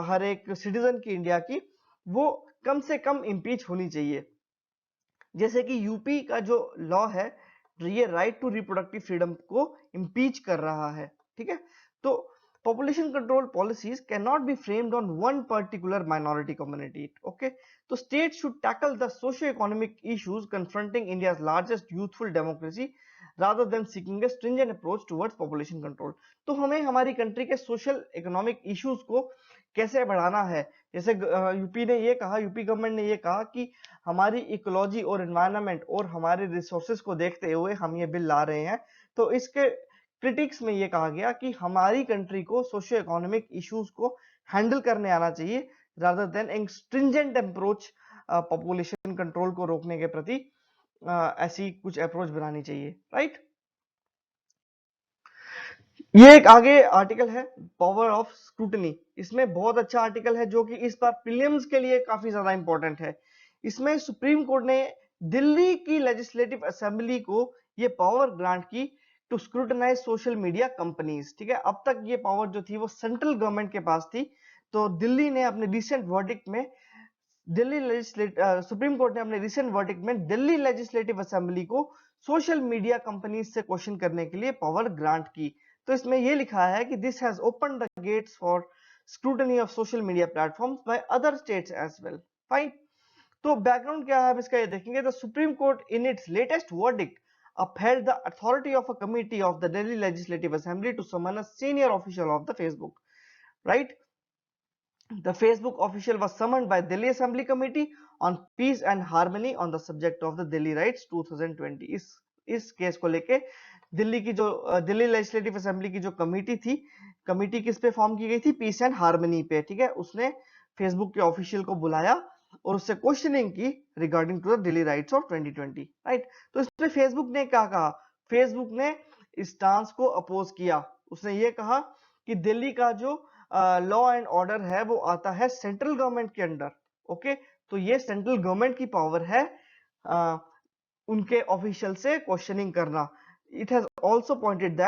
Speaker 1: हर एक सिटीजन की इंडिया की, वो कम से कम इम्पीच होनी चाहिए। जैसे कि यूपी का जो लॉ है, ये राइट टू रिप्रोडक्टिव फ्रीडम को इम्पीच कर रहा है। ठीक है, तो population control policies cannot be framed on one particular minority community। okay, so states should tackle the socio-economic issues confronting India's largest youthful democracy rather than seeking a stringent approach towards population control। तो हमें हमारी country के social economic issues को कैसे बढ़ाना है, जैसे UP ने ये कहा, यूपी गवर्नमेंट ने ये कहा कि हमारी इकोलॉजी और एनवायरनमेंट और हमारे रिसोर्सेज को देखते हुए हम ये बिल ला रहे हैं। तो इसके क्रिटिक्स में ये कहा गया कि हमारी कंट्री को सोशियो इकोनॉमिक इश्यूज को हैंडल करने आना चाहिए रादर देन एक स्ट्रिंजेंट अप्रोच पॉपुलेशन कंट्रोल को रोकने के प्रति ऐसी कुछ अप्रोच बनानी चाहिए, राइट? ये एक आगे आर्टिकल है, पावर ऑफ स्क्रूटनी। इसमें बहुत अच्छा आर्टिकल है जो कि इस बार प्रीलिम्स के लिए काफी ज्यादा इंपॉर्टेंट है। इसमें सुप्रीम कोर्ट ने दिल्ली की लेजिस्लेटिव असेंबली को ये पावर ग्रांट की to scrutinise social media companies. ठीक है, अब तक ये पावर जो थी वो सेंट्रल गवर्नमेंट के पास थी। तो दिल्ली ने अपने रिसेंट वर्डिक्ट में सुप्रीम कोर्ट ने अपने रिसेंट वर्डिक्ट में दिल्ली लेजिस्लेटिव असेंबली को सोशल मीडिया कंपनीज से क्वेश्चन करने के लिए पावर ग्रांट की। तो इसमें यह लिखा है कि this has open the gates for scrutiny of social media platforms by other states as well. Fine, तो बैकग्राउंड क्या है इसका, ये देखेंगे। The Supreme Court in its latest verdict upheld the authority of a committee of the Delhi Legislative Assembly to summon a senior official of the Facebook, right? The Facebook official was summoned by Delhi Assembly Committee on Peace and Harmony on the subject of the Delhi Rights 2020। इस case को लेके दिल्ली की जो Delhi legislative assembly की जो committee थी, committee किस पे फॉर्म की गई थी? पीस एंड हार्मनी पे। ठीक है, उसने फेसबुक के ऑफिशियल को बुलाया और उससे क्वेश्चनिंग की regarding to the Delhi riots of 2020, right? तो इसमें फेसबुक ने क्या कहा? फेसबुक ने इस स्टांस को अपोज किया। उसने ये कहा कि दिल्ली का जो लॉ एंड ऑर्डर है वो आता है सेंट्रल गवर्नमेंट के अंडर। ओके, तो ये सेंट्रल गवर्नमेंट की पावर है उनके ऑफिशियल से क्वेश्चनिंग करना। It has also pointed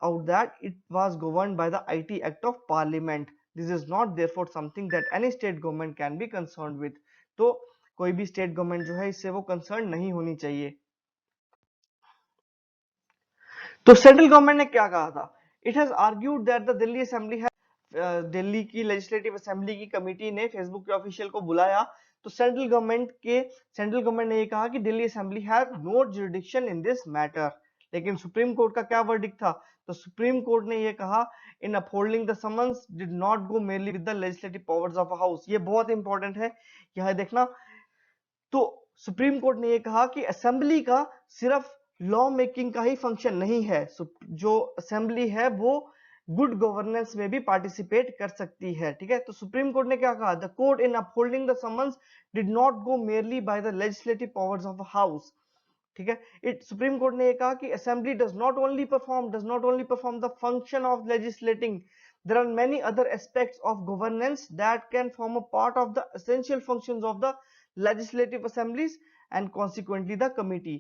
Speaker 1: out that it was governed by the IT Act of Parliament. This is not therefore something that any state government can be concerned with. तो कोई भी state government जो है इससे वो concern नहीं होनी चाहिए। तो सेंट्रल गवर्नमेंट ने क्या कहा था? It has argued that the Delhi assembly है, दिल्ली की लेजिस्लेटिव असेंबली की कमेटी ने फेसबुक के ऑफिशियल को बुलाया, तो सेंट्रल गवर्नमेंट ने ये कहा कि Delhi assembly has no jurisdiction in this matter. लेकिन सुप्रीम कोर्ट का क्या वर्डिक्ट था? तो सुप्रीम कोर्ट ने ये कहा, in upholding the summons did not go merely with the legislative powers of a house. ये बहुत इंपॉर्टेंट है, यहां देखना। तो सुप्रीम कोर्ट ने ये कहा कि असेंबली का सिर्फ लॉ मेकिंग का ही फंक्शन नहीं है, जो असेंबली है वो गुड गवर्नेंस में भी पार्टिसिपेट कर सकती है। ठीक है, तो सुप्रीम कोर्ट ने क्या कहा? The court in upholding the summons did not go merely by the legislative powers of a house. ठीक है, सुप्रीम कोर्ट ने ये कहा कि assembly does not only perform the function of legislating, there are many other aspects of governance that can form a part of the essential functions of the legislative assemblies and consequently the committee।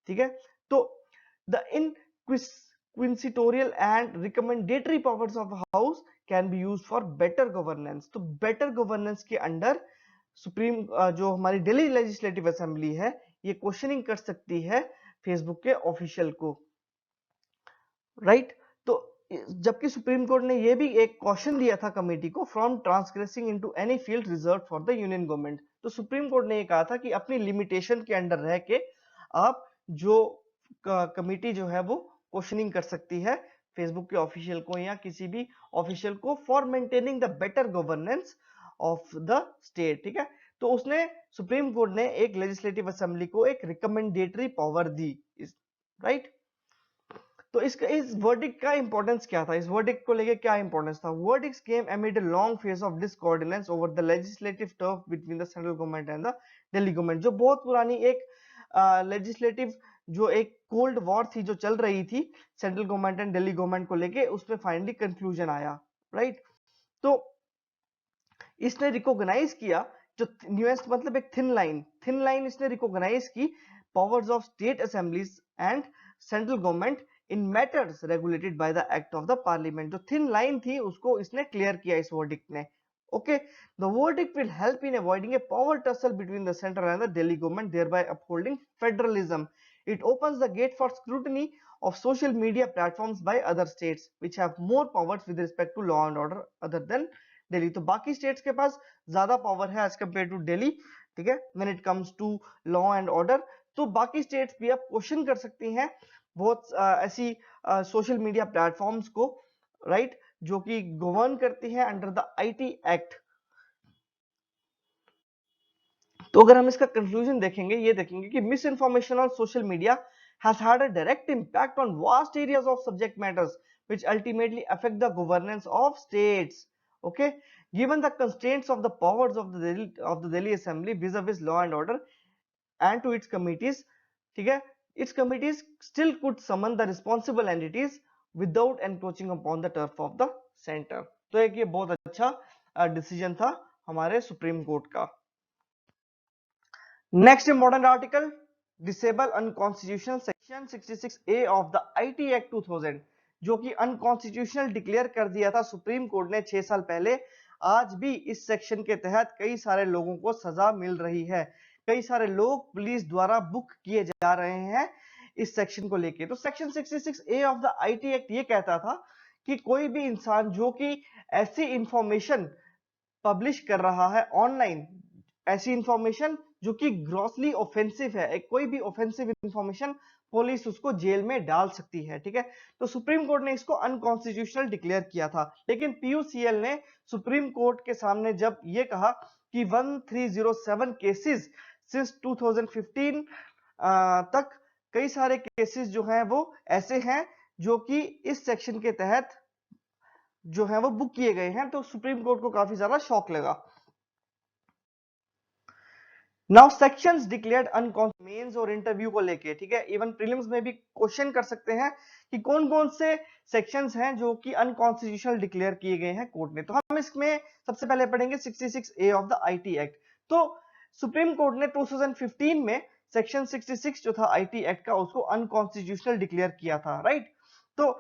Speaker 1: ठीक है, तो the inquisitorial and recommendatory powers of a house can be used for better governance। तो better governance के under supreme जो हमारी Delhi legislative assembly है ये questioning कर सकती है फेसबुक के ऑफिशियल को, राइट। तो जबकि सुप्रीम कोर्ट ने ये भी एक क्वेश्चन दिया था कमेटी को, from transgressing into any field reserve for the union government. तो सुप्रीम कोर्ट ने ये कहा था कि अपनी लिमिटेशन के अंडर रह के आप जो कमेटी जो है वो क्वेश्चनिंग कर सकती है फेसबुक के ऑफिशियल को या किसी भी ऑफिशियल को, for maintaining the better governance of the state. ठीक है, तो उसने सुप्रीम कोर्ट ने एक लेजिस्लेटिव असेंबली को एक रिकमेंडेटरी पावर दी, राइट। तो इस वर्डिक्ट का इंपॉर्टेंस क्या था? इस वर्डिक्ट को लेके क्या इंपॉर्टेंस था? Verdicts came amid a long phase of discordance over the legislative turf between the central government and the Delhi government. जो बहुत पुरानी एक लेजिस्लेटिव जो एक कोल्ड वॉर थी जो चल रही थी central government and Delhi government को लेके, उसमें फाइनली कंक्लूजन आया, राइट। तो इसने रिकॉग्नाइज किया, जो न्यूएस्ट मतलब एक थिन लाइन इसने रिकॉग्नाइज की powers of state assemblies and central government in matters regulated by the act of the parliament. जो थिन लाइन थी उसको इसने क्लियर किया इस वर्डिक्ट ने। Okay, the verdict will help in avoiding a power tussle between the center and the Delhi government, thereby upholding federalism. It opens the gate for scrutiny of social media platforms by other states, which have more powers with respect to law and order other than Delhi. तो बाकी states के पास ज्यादा power है as compared to Delhi, ठीक है, when it comes to law and order। तो बाकी states भी अब क्वेश्चन कर सकती हैं बहुत ऐसी सोशल मीडिया प्लेटफॉर्म्स को, राइट, जो कि गवर्न करती है अंडर द आईटी एक्ट। तो अगर हम इसका कंक्लूजन देखेंगे, ये देखेंगे कि miss information on social media has had a direct impact on vast areas of subject matters which ultimately affect the governance of states। Okay, given the constraints of the powers of the Delhi Assembly vis-a-vis law and order and to its committees, ठीक है, its committees still could summon the responsible entities without encroaching upon the turf of the center। तो एक ये बहुत अच्छा decision था हमारे supreme Court का। Next important article, disable unconstitutional section 66A of the IT act 2000, जो कि अनकॉन्स्टिट्यूशनल डिक्लेयर कर दिया था सुप्रीम कोर्ट ने 6 साल पहले। आज भी इस सेक्शन के तहत कई सारे लोगों को सजा मिल रही है, कई सारे लोग पुलिस द्वारा बुक किए जा रहे हैं इस सेक्शन को लेके। तो section 66A of the IT act ये कहता था कि कोई भी इंसान जो कि ऐसी इंफॉर्मेशन पब्लिश कर रहा है ऑनलाइन, ऐसी इंफॉर्मेशन जो कि ग्रॉसली ऑफेंसिव है, कोई भी ऑफेंसिव इंफॉर्मेशन, पुलिस उसको जेल में डाल सकती है। ठीक है, तो सुप्रीम कोर्ट ने इसको अनकॉन्स्टिट्यूशनल डिक्लेयर किया था, लेकिन पीयूसीएल ने सुप्रीम कोर्ट के सामने जब ये कहा कि 1307 केसेस सिंस 2015 तक कई सारे केसेस जो हैं वो ऐसे हैं जो कि इस सेक्शन के तहत जो है वो बुक किए गए हैं, तो सुप्रीम कोर्ट को काफी ज्यादा शॉक लगा। Now sections declared unconstitutional means और इंटरव्यू को लेके, ठीक है, इवन प्रीलिम्स में भी क्वेश्चन कर सकते हैं कि कौन कौन से सेक्शंस हैं जो कि अनकॉन्स्टिट्यूशनल डिक्लेयर किए गए हैं कोर्ट ने। तो हम इसमें सबसे पहले पढ़ेंगे 66A of the IT act. तो सुप्रीम कोर्ट ने 2015 में सेक्शन 66 जो था आईटी एक्ट का, उसको अनकॉन्स्टिट्यूशनल डिक्लेयर किया था, राइट। तो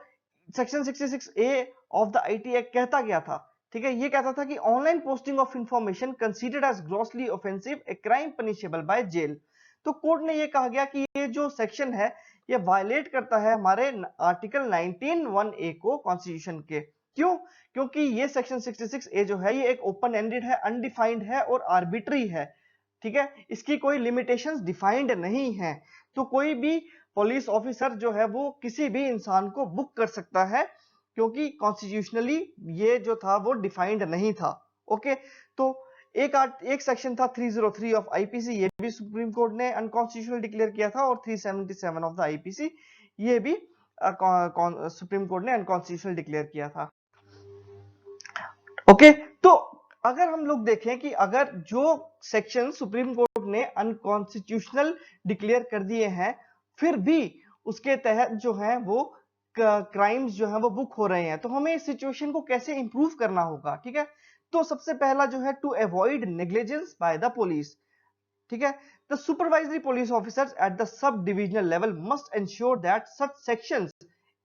Speaker 1: section 66 A of the IT Act कहता क्या था, ठीक है, ये कहता था कि online posting of information considered as grossly offensive, a crime punishable by jail. तो कोर्ट ने ये कहा गया कि ये जो सेक्शन है ये वायलेट करता है हमारे आर्टिकल 19(1)(a) को कॉन्स्टिट्यूशन के। क्यों? क्योंकि ये सेक्शन 66 ए जो है ये एक ओपन एंडेड है, अनडिफाइंड है और आर्बिट्री है, ठीक है, इसकी कोई लिमिटेशंस डिफाइंड नहीं है। तो कोई भी पुलिस ऑफिसर जो है वो किसी भी इंसान को बुक कर सकता है, क्योंकि कॉन्स्टिट्यूशनली ये जो था वो डिफाइंड नहीं था। ओके, तो एक सेक्शन था 303 ऑफ आईपीसी, ये भी सुप्रीम कोर्ट ने अनकॉन्स्टिट्यूशनल डिक्लेयर किया था, और 377 ऑफ द आईपीसी ये भी सुप्रीम कोर्ट ने अनकॉन्स्टिट्यूशनल डिक्लेयर किया था। ओके, तो अगर हम लोग देखें कि अगर जो सेक्शन सुप्रीम कोर्ट ने अनकॉन्स्टिट्यूशनल डिक्लेयर कर दिए हैं, फिर भी उसके तहत जो है वो क्राइम्स जो है वो बुक हो रहे हैं, तो हमें इस सिचुएशन को कैसे इंप्रूव करना होगा, ठीक है। तो सबसे पहला जो है, to avoid negligence by the police, ठीक है, the supervisory police officers at the sub divisional level must ensure that such sections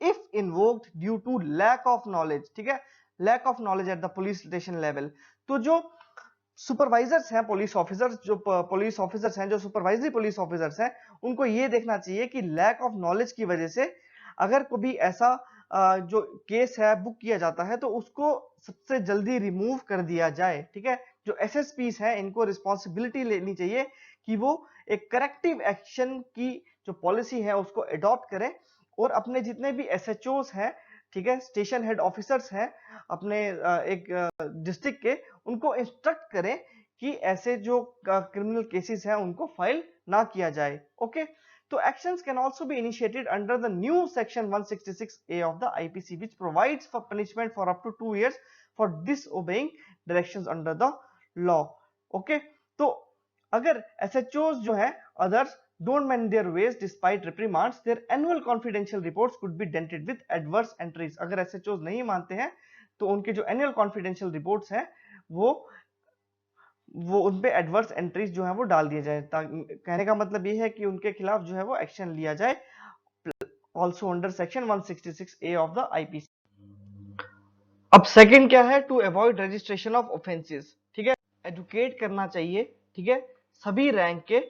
Speaker 1: if invoked due to lack of knowledge, ठीक है, lack of knowledge at the police station level. तो जो supervisors हैं, police officers हैं, जो supervisory police officers हैं, उनको ये देखना चाहिए कि लैक ऑफ नॉलेज की वजह से अगर कोई ऐसा जो केस है बुक किया जाता है तो उसको सबसे जल्दी रिमूव कर दिया जाए, ठीक है। जो एसएसपीस हैं इनको रिस्पॉन्सिबिलिटी लेनी चाहिए कि वो एक करेक्टिव एक्शन की जो पॉलिसी है उसको अडॉप्ट करें, और अपने जितने भी एसएचओस हैं, ठीक है, स्टेशन हेड ऑफिसर्स हैं अपने एक डिस्ट्रिक्ट के, उनको इंस्ट्रक्ट करें कि ऐसे जो क्रिमिनल केसेस हैं उनको फाइल ना किया जाए। ओके, तो actions can also be initiated under the new section 166A of the IPC, which provides for punishment for up to 2 years for disobeying directions under the law. Okay, तो अगर SHOs जो है others don't mend their ways despite reprimands, their annual confidential reports could be dented with adverse entries. अगर SHOs नहीं मानते हैं तो उनके जो annual confidential reports हैं वो उन पे एडवर्स एंट्रीज जो है वो डाल दिए जाए। कहने का मतलब ये है कि उनके खिलाफ जो है वो एक्शन लिया जाए, also under section 166A of the IPC. अब सेकंड क्या है, to avoid registration of offences, ठीक है, एडुकेट करना चाहिए, ठीक है, सभी रैंक के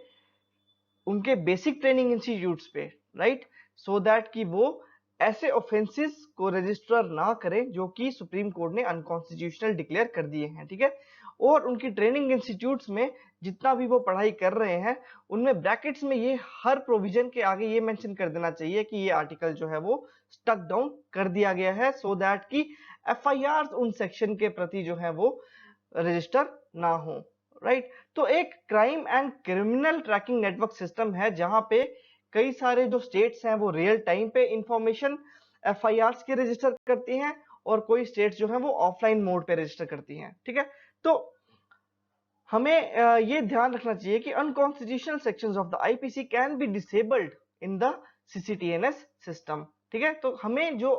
Speaker 1: उनके बेसिक ट्रेनिंग इंस्टीट्यूट्स पे, राइट, सो दैट कि वो ऐसे ऑफेंसेस को रजिस्टर ना करें जो कि सुप्रीम कोर्ट ने अनकॉन्स्टिट्यूशनल डिक्लेयर कर दिए हैं, ठीक है। और उनकी ट्रेनिंग इंस्टीट्यूट्स में जितना भी वो पढ़ाई कर रहे हैं उनमें ब्रैकेट्स में ये हर प्रोविजन के आगे ये मेंशन कर देना चाहिए कि ये आर्टिकल जो है वो स्टक डाउन कर दिया गया है, सो दैट कि एफआईआर उन सेक्शन के प्रति जो है वो रजिस्टर ना हो, राइट। तो एक crime and criminal tracking network system है जहां पे कई सारे जो स्टेट्स हैं वो रियल टाइम पे इंफॉर्मेशन एफआईआर के रजिस्टर करती हैं, और कोई स्टेट्स जो है वो ऑफलाइन मोड पे रजिस्टर करती हैं, ठीक है। तो हमें ये ध्यान रखना चाहिए कि unconstitutional sections of the IPC can be disabled in the CCTNS system, ठीक है। तो हमें जो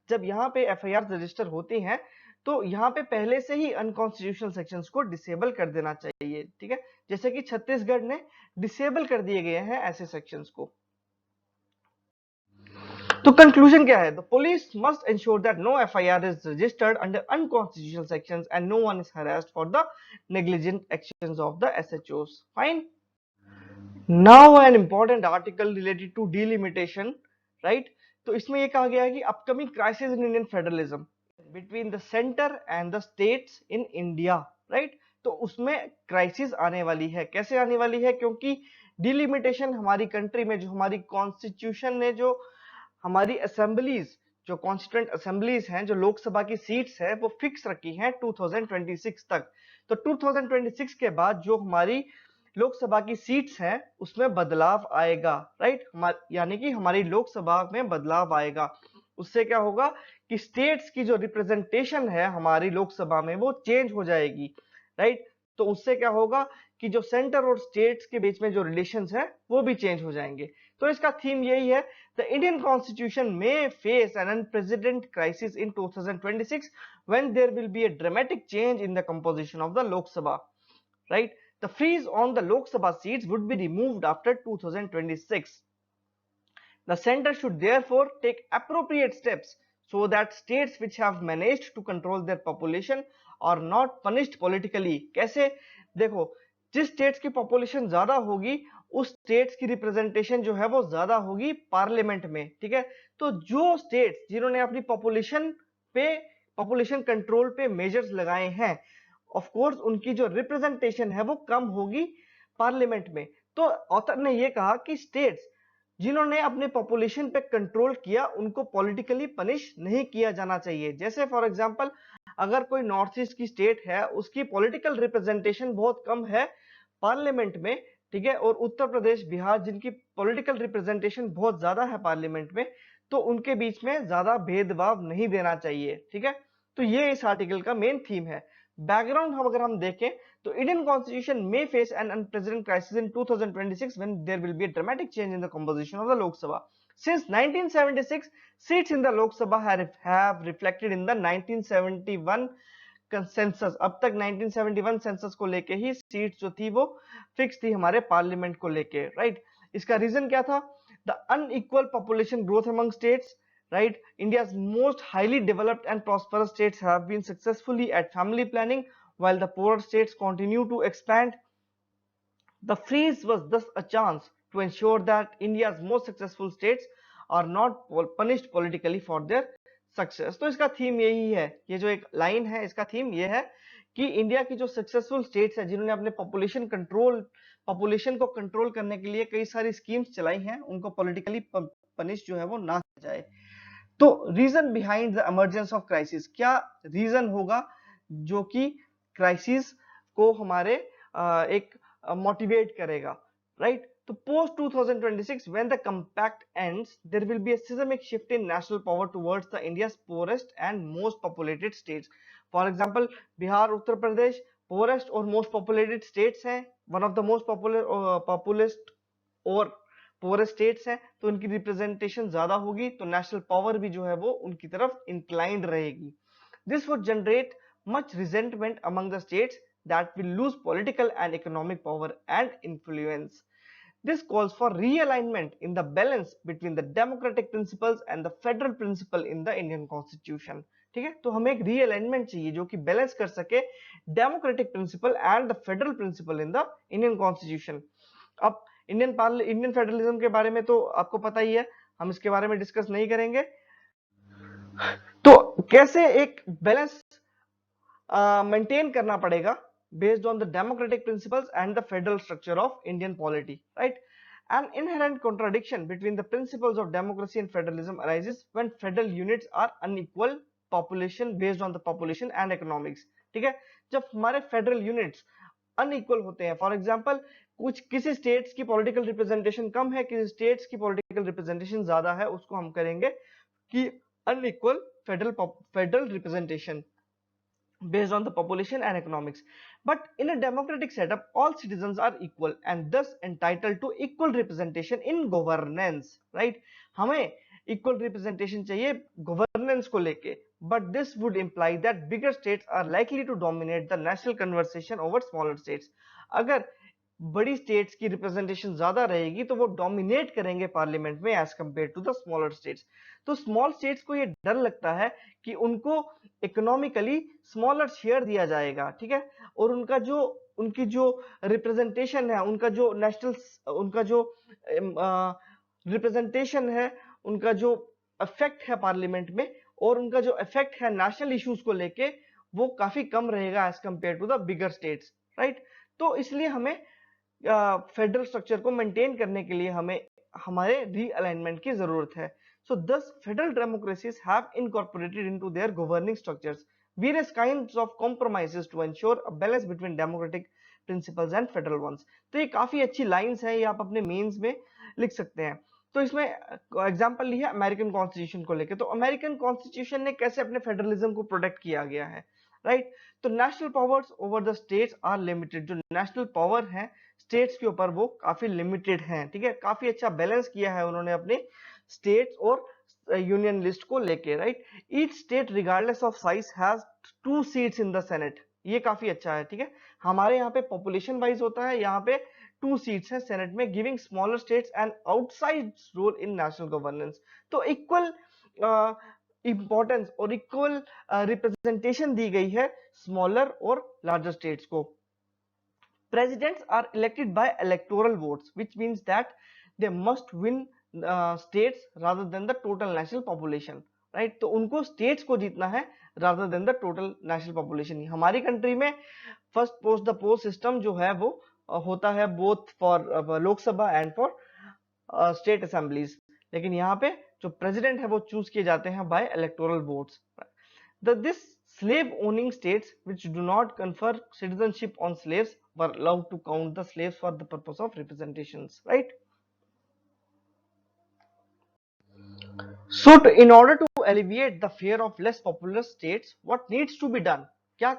Speaker 1: जब यहाँ पे एफआईआर रजिस्टर होती हैं तो यहाँ पे पहले से ही अनकॉन्स्टिट्यूशनल सेक्शंस को डिसेबल कर देना चाहिए, ठीक है, जैसे कि छत्तीसगढ़ ने डिसेबल कर दिए गए हैं ऐसे सेक्शंस को। तो कंक्लूजन क्या है, the police must ensure that no FIR is registered under unconstitutional sections and no one is harassed for the negligent actions of the SHOs. Fine, now an important article related to delimitation, right. तो इसमें ये कहा गया है कि upcoming crisis in Indian federalism between the centre and the states in India, right. तो उसमें crisis आने वाली है, कैसे आने वाली है, क्योंकि डिलिमिटेशन हमारी कंट्री में जो हमारी कॉन्स्टिट्यूशन ने जो हमारी असेंबलीज, जो कॉन्स्टिट्यूएंट असेंबलीज हैं, जो लोकसभा की सीट्स है वो फिक्स रखी हैं 2026 तक। तो 2026 के बाद जो हमारी लोकसभा की सीट्स हैं उसमें बदलाव आएगा, राइट, यानी कि हमारी लोकसभा में बदलाव आएगा। उससे क्या होगा कि स्टेट्स की जो रिप्रेजेंटेशन है हमारी लोकसभा में वो चेंज हो जाएगी, राइट। तो उससे क्या होगा कि जो सेंटर और स्टेट्स के बीच में जो रिलेशंस है वो भी चेंज हो जाएंगे। तो इसका थीम यही है, the Indian constitution may face an unprecedented crisis in 2026 when there will be a dramatic change in the composition of the Lok Sabha, right. The freeze on the Lok Sabha seats would be removed after 2026. The center should therefore take appropriate steps so that states which have managed to control their population are not punished politically. कैसे? देखो, जिस states की population ज्यादा होगी उस states की representation जो है वो ज्यादा होगी पार्लियामेंट में, ठीक है। तो जो स्टेट्स जिन्होंने अपनी पॉपुलेशन कंट्रोल पे मेजर्स लगाए हैं, ऑफ कोर्स उनकी जो रिप्रेजेंटेशन है वो कम होगी पार्लियामेंट में। तो ऑथर ने ये कहा कि स्टेट्स जिन्होंने अपने पॉपुलेशन पे कंट्रोल किया उनको पॉलिटिकली पनिश नहीं किया जाना चाहिए। जैसे फॉर एग्जांपल अगर कोई नॉर्थ ईस्ट की स्टेट है, उसकी पॉलिटिकल रिप्रेजेंटेशन बहुत कम है पार्लियामेंट में, ठीक है, और उत्तर प्रदेश, बिहार जिनकी पॉलिटिकल रिप्रेजेंटेशन बहुत ज्यादा है पार्लियामेंट में, तो उनके बीच में ज्यादा भेदभाव नहीं देना चाहिए, ठीक है। तो ये इस आर्टिकल का मेन थीम है। बैकग्राउंड अगर हम देखें तो Indian constitution may face an unprecedented crisis in 2026 when there will be a dramatic change in the composition of the Lok Sabha. Since 1976, seats in the Lok Sabha have reflected in the 1971 consensus. अब तक 1971 census को लेके ही seats जो थी वो fix थी हमारे parliament को लेके, राइट। इसका रीजन क्या था? The unequal population growth among states, right? India's most highly developed and prosperous states have been successfully at family planning while the poorer states continue to expand. The freeze was thus a chance to ensure that India's most successful states are not punished politically for their success. तो इसका theme यही है, ये जो एक line है इसका theme ये है कि इंडिया की जो सक्सेसफुल स्टेट्स है जिन्होंने अपने पॉपुलेशन को कंट्रोल करने के लिए कई सारी स्कीम्स चलाई हैं, उनको पॉलिटिकली पनिश जो है वो ना किया जाए। तो reason behind the emergence of crisis, क्या रीजन होगा जो कि क्राइसिस को हमारे एक मोटिवेट करेगा, राइट। तो post 2026 when the compact ends there will be a seismic shift in national power towards the India's poorest and most populated states. For example, Bihar, Uttar Pradesh poorest और most populated states हैं, one of the most populous और पोअरेस्ट states हैं, तो उनकी representation ज्यादा होगी, तो national power भी जो है वो उनकी तरफ इंक्लाइंड रहेगी। This would generate much resentment among the states that will lose political and economic power and influence. This calls for realignment in the balance between the democratic principles and the federal principle in the Indian Constitution. ठीक है, तो हमें एक realignment चाहिए जो कि balance कर सके democratic principle and the federal principle in the Indian constitution. अब इंडियन फेडरलिज्म के बारे में तो आपको पता ही है, हम इसके बारे में डिस्कस नहीं करेंगे। तो कैसे एक बैलेंस मेंटेन करना पड़ेगा based on the democratic principles and the federal structure of Indian polity, right? An inherent contradiction between the principles of democracy and federalism arises when federal units are unequal population based on the population and economics. ठीक है, जब हमारे federal units unequal होते हैं, for example किसी states की political representation कम है, किसी स्टेट्स की पॉलिटिकल रिप्रेजेंटेशन ज्यादा है, उसको हम करेंगे कि unequal federal representation based on the population and economics. But in a democratic setup, all citizens are equal and thus entitled to equal representation in governance, right? हमें equal representation चाहिए governance को लेके, but this would imply that bigger states are likely to dominate the national conversation over smaller states. अगर बड़ी states की representation ज्यादा रहेगी तो वो डोमिनेट करेंगे पार्लियामेंट में as compare to the smaller states. तो स्मॉल स्टेट्स को ये डर लगता है कि उनको इकोनॉमिकली स्मॉलर शेयर दिया जाएगा, ठीक है, और उनकी जो रिप्रेजेंटेशन है, उनका जो रिप्रेजेंटेशन है, उनका जो इफेक्ट है पार्लियामेंट में और उनका जो इफेक्ट है नेशनल इश्यूज को लेके वो काफी कम रहेगा as compare to the bigger states, right. तो इसलिए हमें फेडरल स्ट्रक्चर को मेंटेन करने के लिए हमें हमारे रीअलाइनमेंट की जरूरत है। सो दस federal democracies have incorporated into their governing structures various kinds of compromises to ensure a balance between democratic principles and federal ones. तो ये काफी अच्छी लाइंस हैं, ये आप अपने मेंस में लिख सकते हैं। तो इसमें एग्जांपल लिया अमेरिकन कॉन्स्टिट्यूशन को लेके, तो अमेरिकन कॉन्स्टिट्यूशन ने कैसे अपने फेडरलिज्म को प्रोटेक्ट किया गया है, राइट। तो national powers over the states are limited, जो नेशनल पावर है स्टेट्स के ऊपर वो काफी लिमिटेड हैं, ठीक है। काफी अच्छा बैलेंस किया है उन्होंने अपने स्टेट्स और यूनियन लिस्ट को लेके, right. Each state regardless of size has 2 seats in the senate, ये काफी अच्छा है, ठीक है। हमारे यहाँ पे पॉपुलेशन वाइज होता है, यहाँ पे 2 सीट्स हैं सेनेट में, giving smaller states and outside role in national governance. तो इक्वल इंपॉर्टेंस और इक्वल रिप्रेजेंटेशन दी गई है स्मॉलर और लार्जर स्टेट्स को। Presidents are elected by electoral votes, which means that they must win states rather than the total national population, right? तो उनको states को जीतना है rather than the total national population। हमारी कंट्री में first post the post system जो है वो होता है both for Lok Sabha and for state assemblies, लेकिन यहाँ पे जो president है वो choose किए जाते हैं by electoral votes। This slave owning states which do not confer citizenship on slaves were allowed to count the slaves for the purpose of representations, right? So in order to alleviate the fear of less populous states, what needs to be done? क्या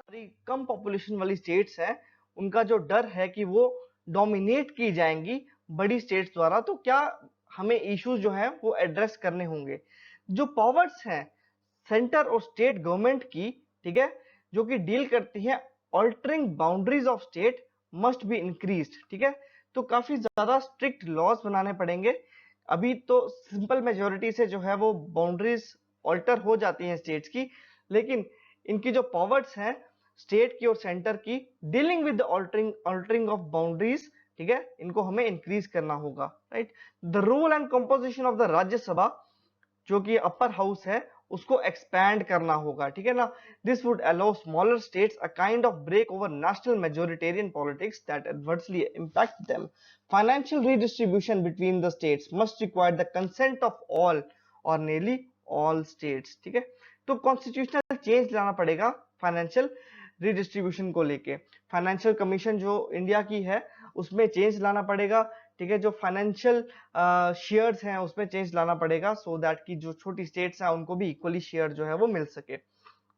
Speaker 1: कम population वाली states हैं उनका जो डर है कि वो dominate की जाएंगी बड़ी स्टेट्स द्वारा, तो क्या हमें इश्यूज जो हैं वो एड्रेस करने होंगे। जो पावर्स हैं सेंटर और स्टेट गवर्नमेंट की, ठीक है, जो कि डील करती है altering boundaries of state must be increased, ठीक है। तो काफी ज्यादा स्ट्रिक्ट लॉज बनाने पड़ेंगे। अभी तो सिंपल मेजोरिटी से जो है वो बाउंड्रीज ऑल्टर हो जाती हैं स्टेट्स की, लेकिन इनकी जो पावर्स हैं स्टेट की और सेंटर की dealing with altering of boundaries, ठीक है, इनको हमें इंक्रीज करना होगा, right. The rule and composition of the Rajya Sabha जो कि अपर हाउस है उसको एक्सपैंड करना होगा, ठीक है ना। This would allow smaller states a kind of brake over national majoritarian politics that adversely impact them. Financial redistribution between the states must require the consent of all or nearly all states, ठीक है। तो constitutional change लाना पड़ेगा financial redistribution को लेके। Financial commission जो India की है उसमें चेंज लाना पड़ेगा, ठीक है। जो फाइनेंशियल शेयर्स हैं उसमें चेंज लाना पड़ेगा, सो दैट कि जो छोटी स्टेट्स हैं उनको भी इक्वली शेयर जो है वो मिल सके।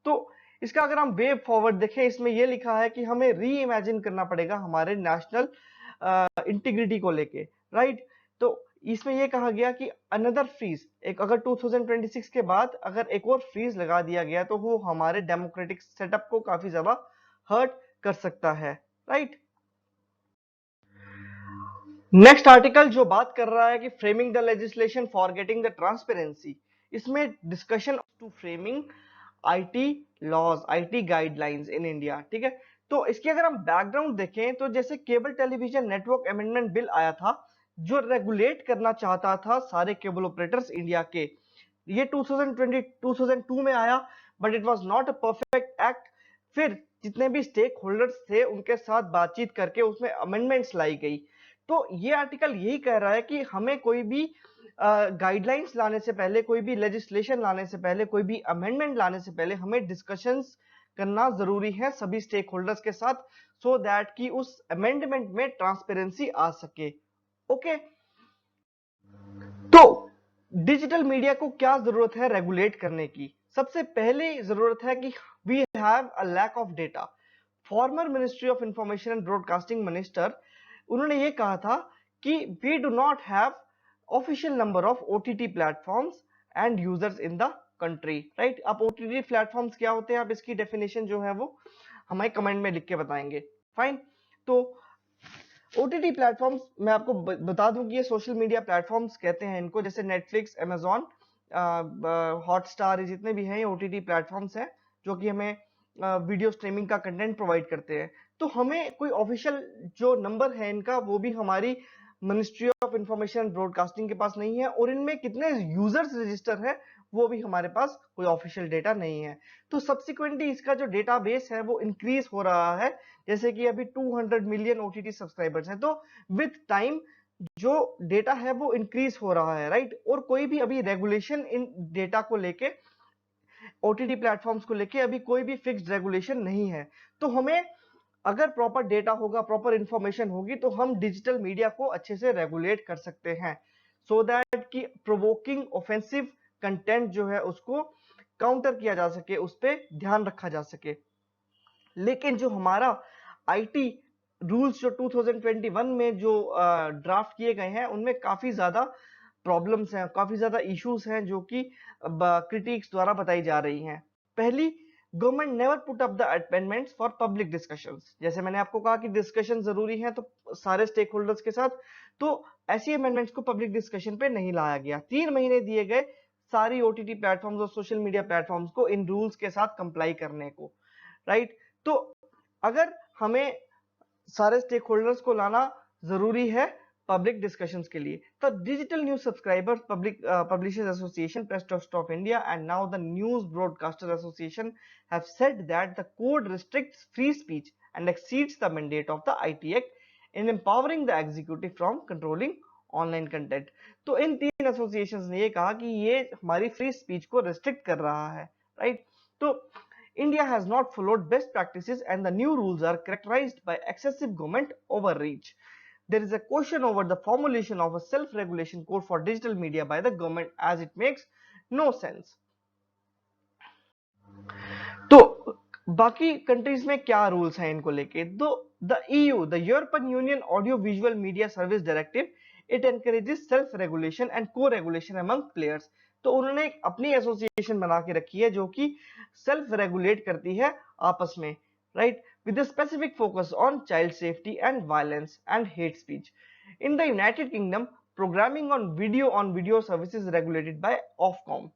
Speaker 1: तो इसका अगर हम वे फॉरवर्ड देखें, इसमें ये लिखा है कि हमें री इमेजिन करना पड़ेगा हमारे नेशनल इंटीग्रिटी को लेके, राइट। तो इसमें ये कहा गया कि अनदर फ्रीज, एक अगर 2026 के बाद अगर एक और फ्रीज लगा दिया गया तो वो हमारे डेमोक्रेटिक सेटअप को काफी ज्यादा हर्ट कर सकता है, राइट। नेक्स्ट आर्टिकल जो बात कर रहा है कि framing the legislation for getting the transparency, इसमें discussion to framing IT laws, IT guidelines in India, ठीक है। तो इसकी अगर हम बैकग्राउंड देखें तो जैसे cable television network amendment bill आया था जो रेगुलेट करना चाहता था सारे केबल ऑपरेटर्स इंडिया के, ये 2002 में आया, but it was not a perfect act. फिर जितने भी स्टेक होल्डर्स थे उनके साथ बातचीत करके उसमें अमेंडमेंट्स लाई गई। तो ये आर्टिकल यही कह रहा है कि हमें कोई भी गाइडलाइंस लाने से पहले, कोई भी लेजिस्लेशन लाने से पहले, कोई भी अमेंडमेंट लाने से पहले हमें डिस्कशंस करना जरूरी है सभी स्टेक होल्डर्स के साथ, सो दैट कि उस अमेंडमेंट में ट्रांसपेरेंसी आ सके। ओके, तो डिजिटल मीडिया को क्या जरूरत है रेगुलेट करने की? सबसे पहले जरूरत है कि we have a lack of data. Former ministry of information and broadcasting minister, उन्होंने ये कहा था कि we do not have official number of OTT platforms and users in the country, right. अब ओटीटी प्लेटफॉर्म्स क्या होते हैं, अब इसकी डेफिनेशन जो है वो हमें कमेंट में लिख के बताएंगे, फाइन। तो ओटीटी प्लेटफॉर्म्स मैं आपको बता दूं कि ये सोशल मीडिया प्लेटफॉर्म्स कहते हैं इनको, जैसे नेटफ्लिक्स, अमेजॉन, हॉटस्टार, जितने भी हैं ये ओटीटी प्लेटफॉर्म्स हैं जो कि हमें वीडियो स्ट्रीमिंग का कंटेंट प्रोवाइड करते हैं। तो हमें कोई ऑफिशियल जो नंबर है इनका वो भी हमारी ministry of information and broadcasting के पास नहीं है, और इनमें कितने यूजर्स रजिस्टर है वो भी हमारे पास कोई ऑफिशियल डेटा नहीं है। तो सब्सिक्वेंटली इसका जो डेटाबेस है वो इंक्रीज हो रहा है, जैसे कि अभी 200 मिलियन ओटीटी सब्सक्राइबर्स हैं, तो विद टाइम जो डेटा है वो इंक्रीज हो रहा है, राइट। और कोई भी अभी रेगुलेशन इन डेटा को लेके, ओटीटी प्लेटफॉर्म्स को लेके अभी कोई भी फिक्स्ड रेगुलेशन नहीं है। तो हमें अगर प्रॉपर डेटा होगा, प्रॉपर इंफॉर्मेशन होगी, तो हम डिजिटल मीडिया को अच्छे से रेगुलेट कर सकते हैं, सो दैट कि प्रोवोकिंग ऑफेंसिव कंटेंट जो है उसको काउंटर किया जा सके, उस पर ध्यान रखा जा सके। लेकिन जो हमारा आईटी रूल्स जो 2021 में जो ड्राफ्ट किए गए हैं उनमें काफी ज्यादा प्रॉब्लम्स हैं, काफी ज्यादा इश्यूज हैं जो कि क्रिटिक्स द्वारा बताई जा रही हैं। पहली government never put up the amendments for public discussions. जैसे मैंने आपको कहा कि डिस्कशन जरूरी है तो सारे स्टेक होल्डर्स के साथ, तो ऐसी अमेंडमेंट्स को पब्लिक डिस्कशन पे नहीं लाया गया। 3 महीने दिए गए सारी ओटीटी प्लेटफॉर्म्स और सोशल मीडिया प्लेटफॉर्म्स को इन रूल्स के साथ कंप्लाई करने को, राइट। तो अगर हमें सारे स्टेक होल्डर्स को लाना जरूरी है पब्लिक डिस्कशंस के लिए, तो digital news subscribers publishers association, press trust of India and now the news broadcaster association have said that the code restricts free speech and exceeds the mandate of the IT act in empowering the executive from controlling online content. तो इन 3 associations ने ये कहा कि ये हमारी free speech को restrict कर रहा है, राइट। तो India has not followed best practices and the new rules are characterized by excessive government overreach. There is a question over the formulation of a self-regulation code for digital media by the government as it makes no sense. तो बाकी countries में क्या rules हैं इनको लेके? तो the EU, the European union audio visual media service directive, it encourages self regulation and को regulation among players. तो उन्होंने एक अपनी एसोसिएशन बना के रखी है जो कि सेल्फ रेगुलेट करती है आपस में, right, with specific focus on child safety and violence and hate speech. In the United kingdom, programming on video services regulated by Ofcom,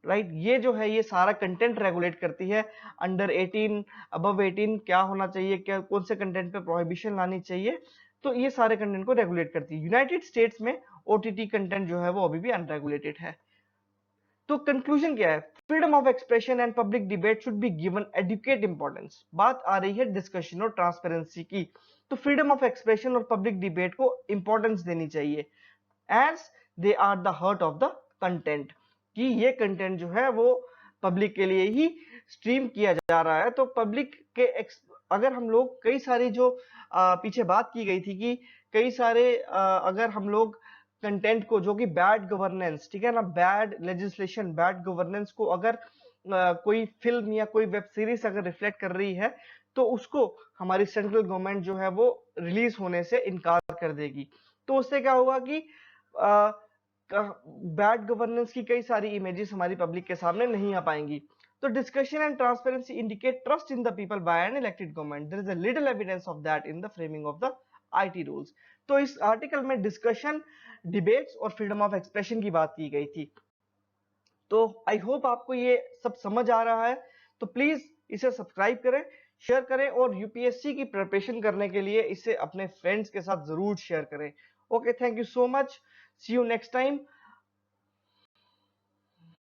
Speaker 1: right. ये जो है ये सारा कंटेंट रेगुलेट करती है। अंडर 18, अबव 18 क्या होना चाहिए, क्या कौन से कंटेंट पे प्रोहिबिशन लानी चाहिए, तो ये सारे कंटेंट को रेगुलेट करती है। यूनाइटेड स्टेट्स में ओटीटी कंटेंट जो है वो अभी भी अनरेगुलेटेड है। तो कंक्लूजन क्या है? Freedom of expression and public debate should be given adequate importance. बात आ रही है डिस्कशन और ट्रांसपेरेंसी की, तो फ्रीडम ऑफ एक्सप्रेशन और पब्लिक डिबेट को इंपॉर्टेंस देनी चाहिए as they are the heart of the content, कि ये कंटेंट जो है वो पब्लिक के लिए ही स्ट्रीम किया जा रहा है। तो पब्लिक के अगर हम लोग कई सारी जो पीछे बात की गई थी कि कई सारे अगर हम लोग कंटेंट को जो कि बैड गवर्नेंस, ठीक है ना, बैड लेजिस्लेशन, बैड गवर्नेंस को अगर कोई फिल्म या कोई वेब सीरीज अगर रिफ्लेक्ट कर रही है तो उसको हमारी सेंट्रल गवर्नमेंट जो है वो रिलीज होने से इनकार कर देगी। तो उससे क्या होगा कि बैड गवर्नेंस की कई सारी इमेजेस हमारी पब्लिक के सामने नहीं आ पाएंगी। तो discussion and transparency indicate trust in the people by an elected government. There is a little evidence of that in the framing of the IT rules. तो इस आर्टिकल में डिस्कशन, डिबेट्स और फ्रीडम ऑफ एक्सप्रेशन की बात की गई थी। तो आई होप आपको ये सब समझ आ रहा है। तो प्लीज इसे सब्सक्राइब करें, शेयर करें और यूपीएससी की प्रिपरेशन करने के लिए इसे अपने फ्रेंड्स के साथ जरूर शेयर करें। Okay, thank you so much, see you next time.